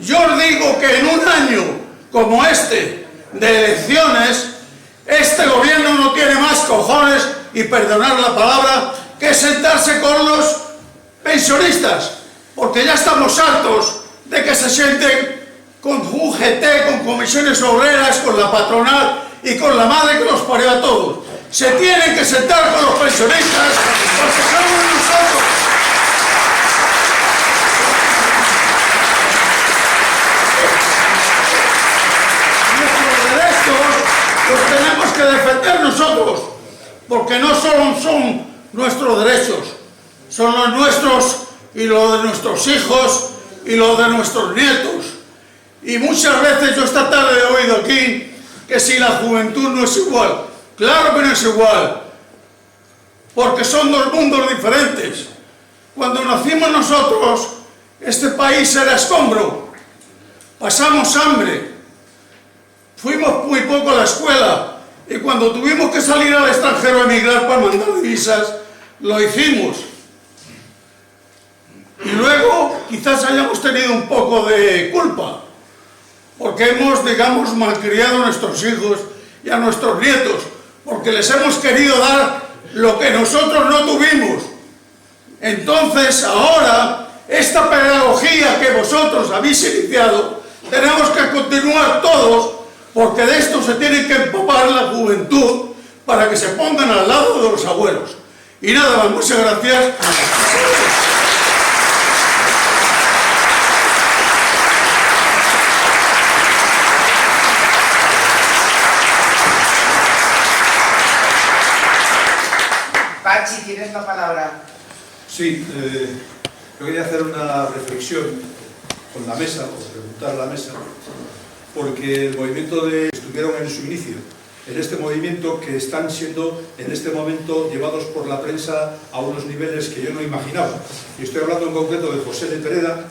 yo os digo que en un año como este de elecciones, este gobierno no tiene más cojones, y perdonar la palabra, que sentarse con los pensionistas, porque ya estamos hartos de que se sienten con UGT, con comisiones obreras, con la patronal y con la madre que los parió a todos. Se tienen que sentar con los pensionistas, porque somos nosotros. Nuestros derechos los tenemos que defender nosotros, porque no solo son nuestros derechos, son los nuestros y los de nuestros hijos y los de nuestros nietos. Y muchas veces yo esta tarde he oído aquí que si la juventud no es igual. Claro que no es igual, porque son dos mundos diferentes. Cuando nacimos nosotros, este país era escombro, pasamos hambre, fuimos muy poco a la escuela, y cuando tuvimos que salir al extranjero a emigrar para mandar divisas, lo hicimos. Y luego quizás hayamos tenido un poco de culpa, porque hemos, digamos, malcriado a nuestros hijos y a nuestros nietos, porque les hemos querido dar lo que nosotros no tuvimos. Entonces, ahora, esta pedagogía que vosotros habéis iniciado, tenemos que continuar todos, porque de esto se tiene que empapar la juventud para que se pongan al lado de los abuelos. Y nada más, muchas gracias. Pachi, tienes la palabra. Sí, yo quería hacer una reflexión con la mesa, o preguntar a la mesa, porque el movimiento estuvieron en su inicio, en este movimiento que están siendo en este momento llevados por la prensa a unos niveles que yo no imaginaba. Y estoy hablando en concreto de José de Pereda,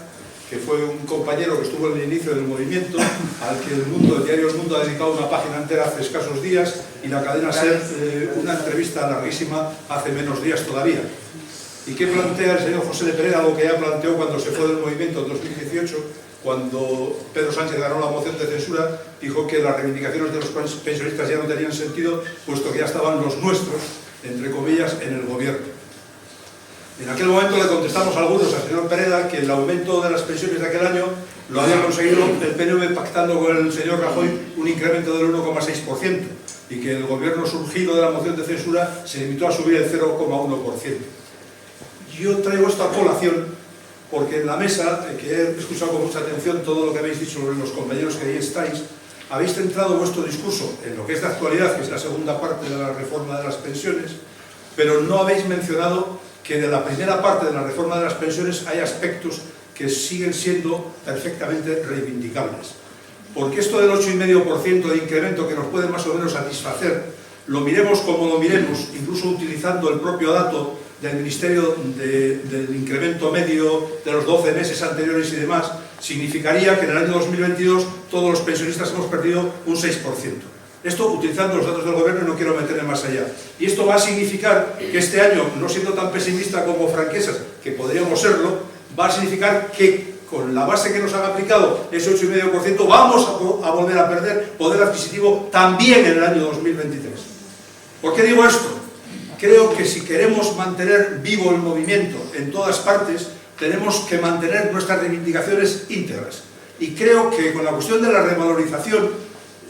que fue un compañero que estuvo en el inicio del movimiento, al que el diario El Mundo ha dedicado una página entera hace escasos días, y la cadena SER una entrevista larguísima hace menos días todavía. ¿Y qué plantea el señor José de Pereda? Algo que ya planteó cuando se fue del movimiento en 2018, cuando Pedro Sánchez ganó la moción de censura, dijo que las reivindicaciones de los pensionistas ya no tenían sentido, puesto que ya estaban los nuestros, entre comillas, en el gobierno. En aquel momento le contestamos a algunos al señor Pereda que el aumento de las pensiones de aquel año lo había conseguido el PNV pactando con el señor Rajoy un incremento del 1,6%, y que el gobierno surgido de la moción de censura se limitó a subir el 0,1%. Yo traigo esto a colación porque en la mesa, que he escuchado con mucha atención todo lo que habéis dicho los compañeros que ahí estáis, habéis centrado vuestro discurso en lo que es de actualidad, que es la segunda parte de la reforma de las pensiones, pero no habéis mencionado que de la primera parte de la reforma de las pensiones hay aspectos que siguen siendo perfectamente reivindicables. Porque esto del 8,5% de incremento que nos puede más o menos satisfacer, lo miremos como lo miremos, incluso utilizando el propio dato del Ministerio del incremento medio de los 12 meses anteriores y demás, significaría que en el año 2022 todos los pensionistas hemos perdido un 6%. Esto utilizando los datos del gobierno, y no quiero meterme más allá. Y esto va a significar que este año, no siendo tan pesimista como franquesas, que podríamos serlo, va a significar que con la base que nos han aplicado, ese 8,5%, vamos a volver a perder poder adquisitivo también en el año 2023. ¿Por qué digo esto? Creo que si queremos mantener vivo el movimiento en todas partes, tenemos que mantener nuestras reivindicaciones íntegras. Y creo que con la cuestión de la revalorización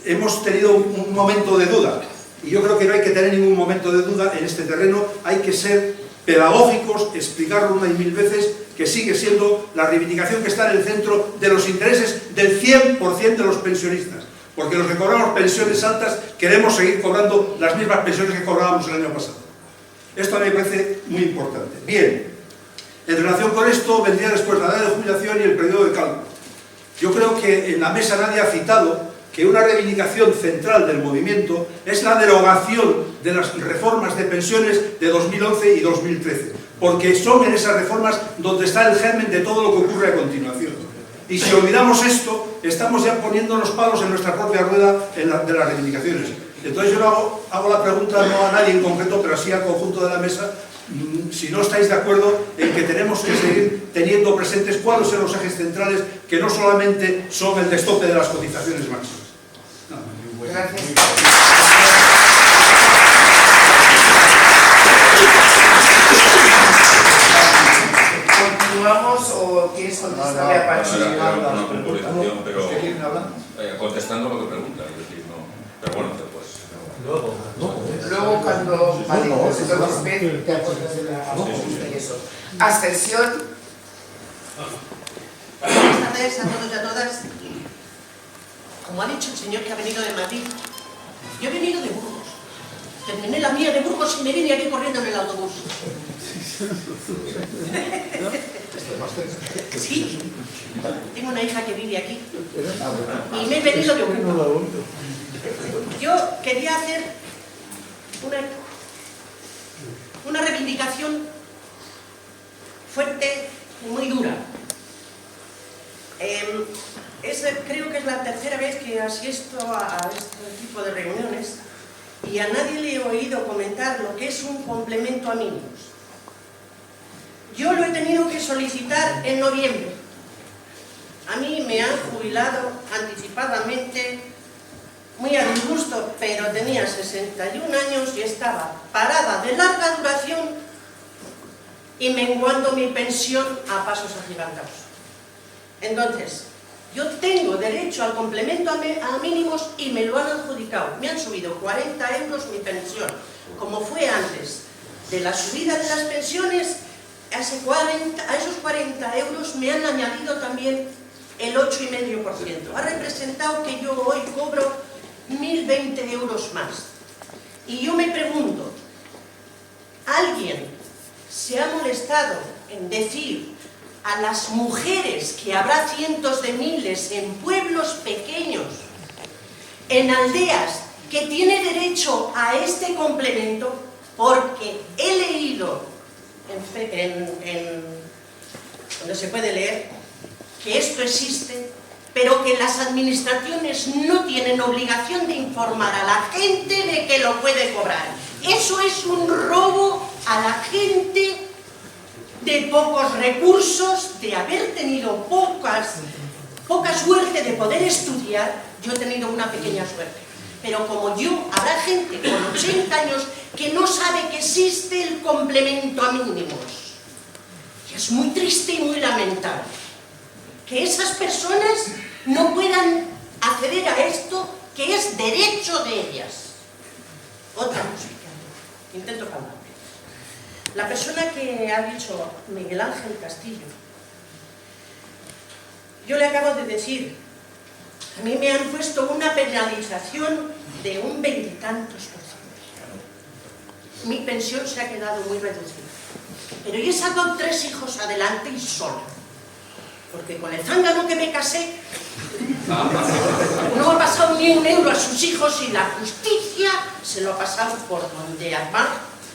hemos tenido un momento de duda. Y yo creo que no hay que tener ningún momento de duda en este terreno. Hay que ser pedagógicos, explicarlo una y mil veces, que sigue siendo la reivindicación que está en el centro de los intereses del 100% de los pensionistas. Porque los que cobramos pensiones altas queremos seguir cobrando las mismas pensiones que cobrábamos el año pasado. Esto a mí me parece muy importante. Bien, en relación con esto vendría después la edad de jubilación y el periodo de cálculo. Yo creo que en la mesa nadie ha citado que una reivindicación central del movimiento es la derogación de las reformas de pensiones de 2011 y 2013, porque son en esas reformas donde está el germen de todo lo que ocurre a continuación. Y si olvidamos esto, estamos ya poniendo los palos en nuestra propia rueda de las reivindicaciones. Entonces yo hago la pregunta no a nadie en concreto, pero sí al conjunto de la mesa, si no estáis de acuerdo en que tenemos que seguir teniendo presentes cuáles son los ejes centrales que no solamente son el destope de las cotizaciones máximas. Gracias. ¿Continuamos o quieres contestarle a Pachi? Una puntualización, pero contestando lo que pregunta, es decir, no. Pero bueno, pues. Luego cuando... Vale, pues entonces ven, te acuerdas de la pregunta y eso. Abstención. Buenas tardes a todos y a todas. Como ha dicho el señor que ha venido de Madrid, yo he venido de Burgos. Terminé la mía de Burgos y me vine aquí corriendo en el autobús. Sí, tengo una hija que vive aquí y me he venido de Burgos. Yo quería hacer una reivindicación fuerte y muy dura. Creo que es la tercera vez que asisto a este tipo de reuniones y a nadie le he oído comentar lo que es un complemento a mínimos. Yo lo he tenido que solicitar en noviembre. A mí me han jubilado anticipadamente, muy a disgusto, pero tenía 61 años y estaba parada de larga duración y menguando mi pensión a pasos agigantados. Entonces, yo tengo derecho al complemento a mínimos y me lo han adjudicado. Me han subido 40 euros mi pensión, como fue antes de la subida de las pensiones. A esos 40 euros me han añadido también el 8,5%. Ha representado que yo hoy cobro 1.020 euros más. Y yo me pregunto, ¿alguien se ha molestado en decir a las mujeres, que habrá cientos de miles en pueblos pequeños, en aldeas, que tiene derecho a este complemento? Porque he leído donde se puede leer que esto existe, pero que las administraciones no tienen obligación de informar a la gente de que lo puede cobrar. Eso es un robo a la gente de pocos recursos, de haber tenido poca suerte de poder estudiar. Yo he tenido una pequeña suerte, pero como yo, habrá gente con 80 años que no sabe que existe el complemento a mínimos. Y es muy triste y muy lamentable que esas personas no puedan acceder a esto, que es derecho de ellas. Otra música, intento calmarme. La persona que ha dicho Miguel Ángel Castillo, yo le acabo de decir, a mí me han puesto una penalización de un 20 y tantos %. Mi pensión se ha quedado muy reducida. Pero yo he sacado 3 hijos adelante y sola. Porque con el zángano que me casé, no ha pasado ni un euro a sus hijos y la justicia se lo ha pasado por donde armar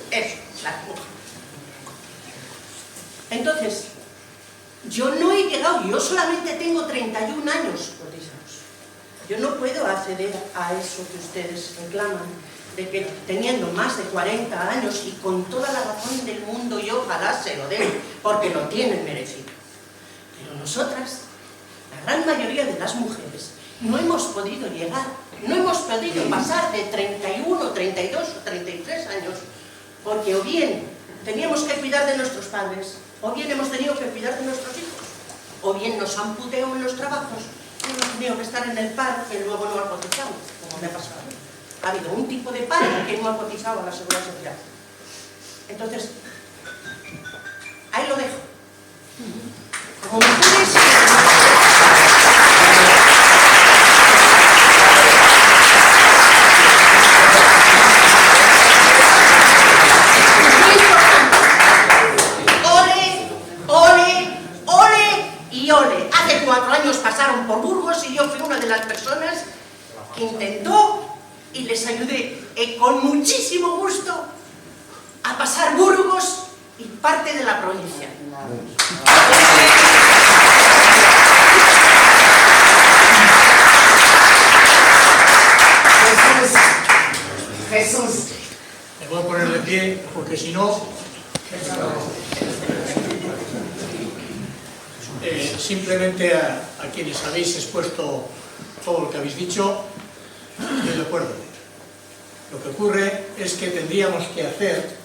eso, la mujer. Entonces, yo no he llegado, yo solamente tengo 31 años cotizados. Yo no puedo acceder a eso que ustedes reclaman, de que teniendo más de 40 años y con toda la razón del mundo, y ojalá se lo den, porque lo tienen merecido. Pero nosotras, la gran mayoría de las mujeres, no hemos podido llegar, no hemos podido pasar de 31, 32 o 33 años, porque o bien teníamos que cuidar de nuestros padres, o bien hemos tenido que cuidar de nuestros hijos, o bien nos han puteado en los trabajos y hemos tenido que estar en el paro que luego no ha cotizado, como me ha pasado a mí. Ha habido un tipo de paro que no ha cotizado a la Seguridad Social. Entonces, ahí lo dejo. Como mujeres... Ole. Hace 4 años pasaron por Burgos y yo fui una de las personas que intentó y les ayudé con muchísimo gusto a pasar Burgos y parte de la provincia. porque si no... simplemente a quienes habéis expuesto todo lo que habéis dicho, estoy de acuerdo. Lo que ocurre es que tendríamos que hacer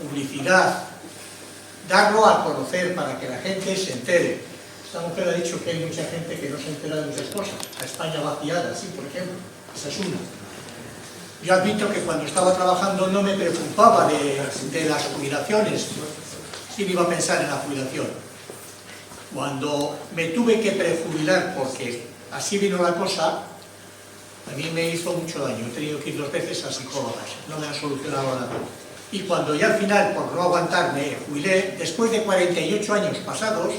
publicidad, darlo a conocer para que la gente se entere. Esta mujer ha dicho que hay mucha gente que no se entera de muchas cosas. A España vaciada, sí, por ejemplo. Esa es una. Yo admito que cuando estaba trabajando no me preocupaba de las jubilaciones. Sí me iba a pensar en la jubilación. Cuando me tuve que prejubilar porque así vino la cosa, a mí me hizo mucho daño. He tenido que ir 2 veces a psicólogas. No me han solucionado nada. Y cuando ya al final, por no aguantar, me jubilé, después de 48 años pasados,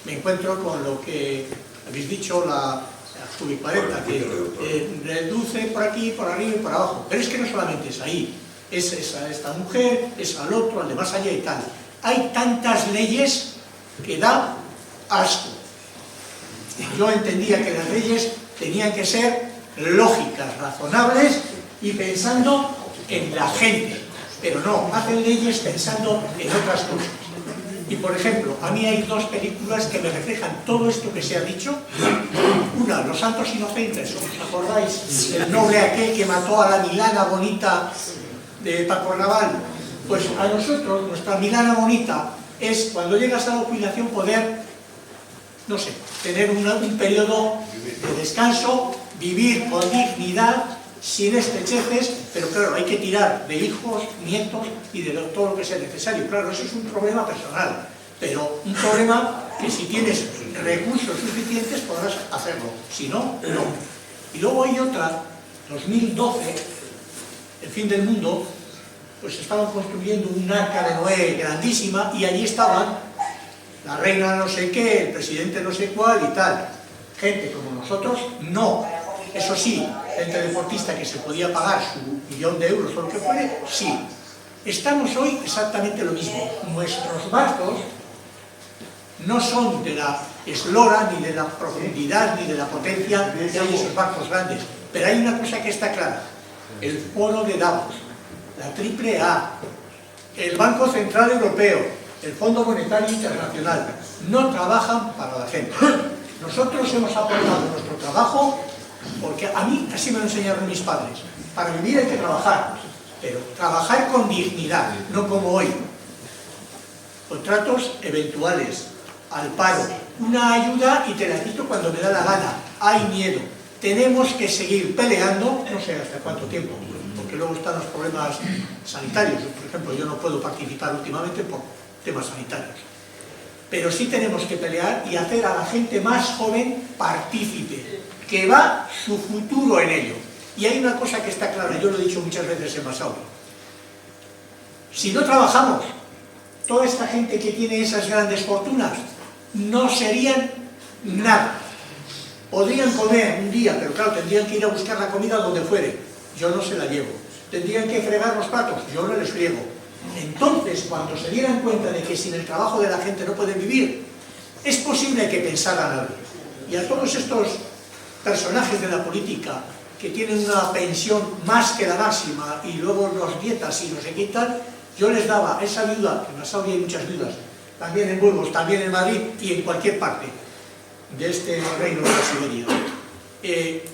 me encuentro con lo que habéis dicho, la sub-40, que reduce por aquí, por arriba y por abajo. Pero es que no solamente es ahí, es a esta mujer, es al otro, al de más allá y tal. Hay tantas leyes que da asco. Yo entendía que las leyes tenían que ser lógicas, razonables y pensando en la gente. Pero no, hacen leyes pensando en otras cosas. Y por ejemplo, a mí hay 2 películas que me reflejan todo esto que se ha dicho. Una, Los Santos Inocentes, ¿os acordáis? El noble aquel que mató a la Milana bonita de Paco Rabanne. Pues a nosotros, nuestra Milana bonita es cuando llegas a la jubilación poder, no sé, tener un periodo de descanso, vivir con dignidad, sin estrecheces, pero claro, hay que tirar de hijos, nietos y de todo lo que sea necesario. Claro, eso es un problema personal, pero un problema que si tienes recursos suficientes podrás hacerlo, si no, no. Y luego hay otra, 2012, el fin del mundo, pues estaban construyendo un arca de Noé grandísima y allí estaban la reina no sé qué, el presidente no sé cuál y tal. Gente como nosotros, no. Eso sí, gente deportista que se podía pagar su 1.000.000 de euros o lo que fuere, sí. Estamos hoy exactamente lo mismo. Nuestros barcos no son de la eslora, ni de la profundidad, ni de la potencia de esos barcos grandes. Pero hay una cosa que está clara. El Foro de Davos, la AAA, el Banco Central Europeo, el Fondo Monetario Internacional, no trabajan para la gente. Nosotros hemos aportado nuestro trabajo porque a mí así me lo enseñaron mis padres. Para vivir hay que trabajar, pero trabajar con dignidad, no como hoy. Contratos eventuales, al paro, una ayuda y te la quito cuando me da la gana. Hay miedo. Tenemos que seguir peleando, no sé hasta cuánto tiempo, porque luego están los problemas sanitarios. Por ejemplo, yo no puedo participar últimamente por temas sanitarios. Pero sí tenemos que pelear y hacer a la gente más joven partícipe, que va su futuro en ello. Y hay una cosa que está clara, yo lo he dicho muchas veces en Basauri. Si no trabajamos, toda esta gente que tiene esas grandes fortunas no serían nada. Podrían comer un día, pero claro, tendrían que ir a buscar la comida donde fuere. Yo no se la llevo. Tendrían que fregar los platos, yo no les friego. Entonces, cuando se dieran cuenta de que sin el trabajo de la gente no pueden vivir, es posible que pensaran algo. Y a todos estos personajes de la política que tienen una pensión más que la máxima y luego los dietas y los se quitan, yo les daba esa viuda, que en Basauri hay muchas viudas, también en Burgos, también en Madrid y en cualquier parte de este reino de la Siberia.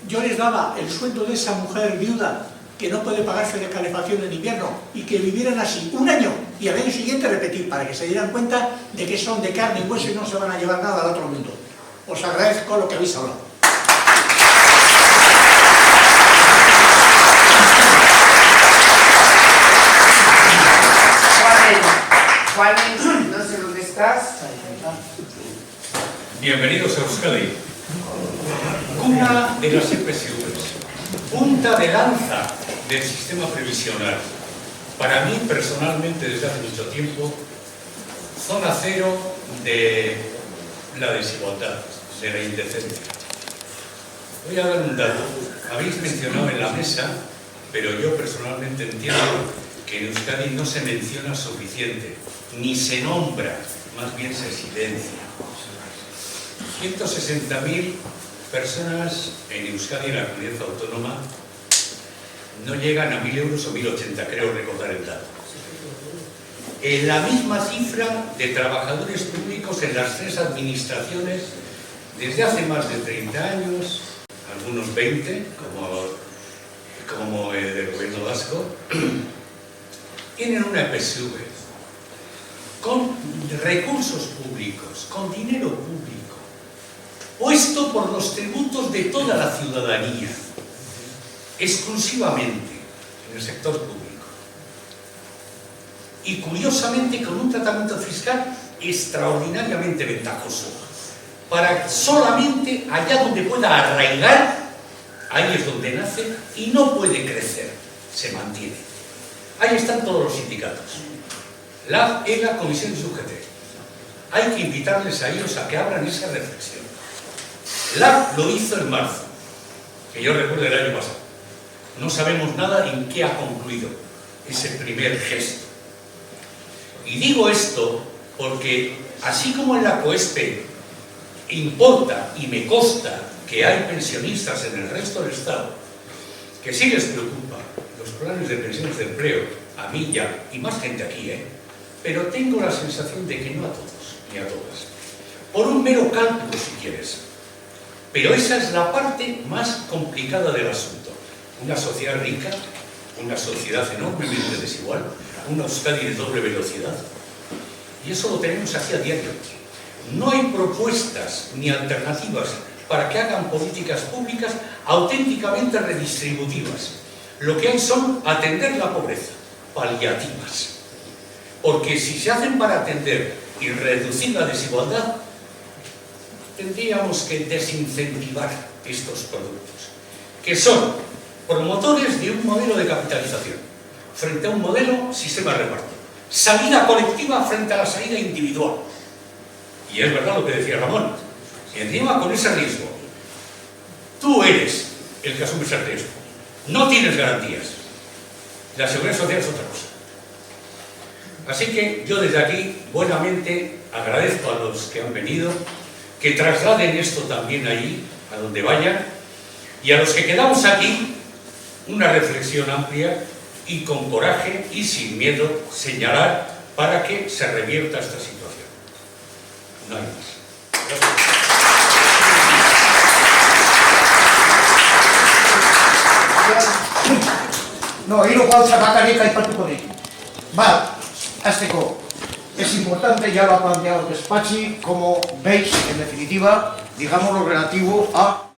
Yo les daba el sueldo de esa mujer viuda que no puede pagarse de calefacción en invierno y que vivieran así 1 año y al año siguiente repetir para que se dieran cuenta de que son de carne y hueso y no se van a llevar nada al otro mundo. Os agradezco lo que habéis hablado. Juan, no sé dónde estás. Bienvenidos a Euskadi, cuna de las EPSVs, punta de lanza del sistema previsional. Para mí, personalmente, desde hace mucho tiempo, zona cero de la desigualdad, de la indecencia. Voy a dar un dato. Habéis mencionado en la mesa, pero yo personalmente entiendo que en Euskadi no se menciona suficiente, ni se nombra, más bien se silencia. 160.000 personas en Euskadi, en la comunidad autónoma, no llegan a 1.000 euros o 1.080, creo recordar el dato. la misma cifra de trabajadores públicos en las 3 administraciones desde hace más de 30 años, algunos 20, como el del gobierno vasco, tienen una EPSV con recursos públicos, con dinero público, puesto por los tributos de toda la ciudadanía, exclusivamente en el sector público. Y curiosamente con un tratamiento fiscal extraordinariamente ventajoso, para solamente allá donde pueda arraigar, ahí es donde nace y no puede crecer, se mantiene. Ahí están todos los sindicatos, la ELA, Comisión y UGT. Hay que invitarles a ellos a que abran esa reflexión. LAB lo hizo en marzo, que yo recuerdo el año pasado. No sabemos nada en qué ha concluido ese primer gesto. Y digo esto porque, así como en la COESPE importa y me consta que hay pensionistas en el resto del Estado que sí les preocupa los planes de pensiones de empleo, a mí ya, y más gente aquí, pero tengo la sensación de que no a todos, ni a todas. Por un mero cálculo, si quieres. Pero esa es la parte más complicada del asunto. Una sociedad rica, una sociedad enormemente desigual, una Euskadi de doble velocidad. Y eso lo tenemos aquí a diario. No hay propuestas ni alternativas para que hagan políticas públicas auténticamente redistributivas. Lo que hay son atender la pobreza, paliativas. Porque si se hacen para atender y reducir la desigualdad, tendríamos que desincentivar estos productos, que son promotores de un modelo de capitalización frente a un modelo sistema de reparto. Salida colectiva frente a la salida individual. Y es verdad lo que decía Ramón. Encima con ese riesgo. Tú eres el que asume ese riesgo. No tienes garantías. La seguridad social es otra cosa. Así que yo desde aquí, buenamente, agradezco a los que han venido, que trasladen esto también allí, a donde vayan, y a los que quedamos aquí, una reflexión amplia y con coraje y sin miedo señalar para que se revierta esta situación. No hay más. Gracias. No, hiru gauza bakarrik aipatuko ditu. Bat, hasteko, es importante, ya lo ha planteado Despachi, como veis, en definitiva, digamos lo relativo a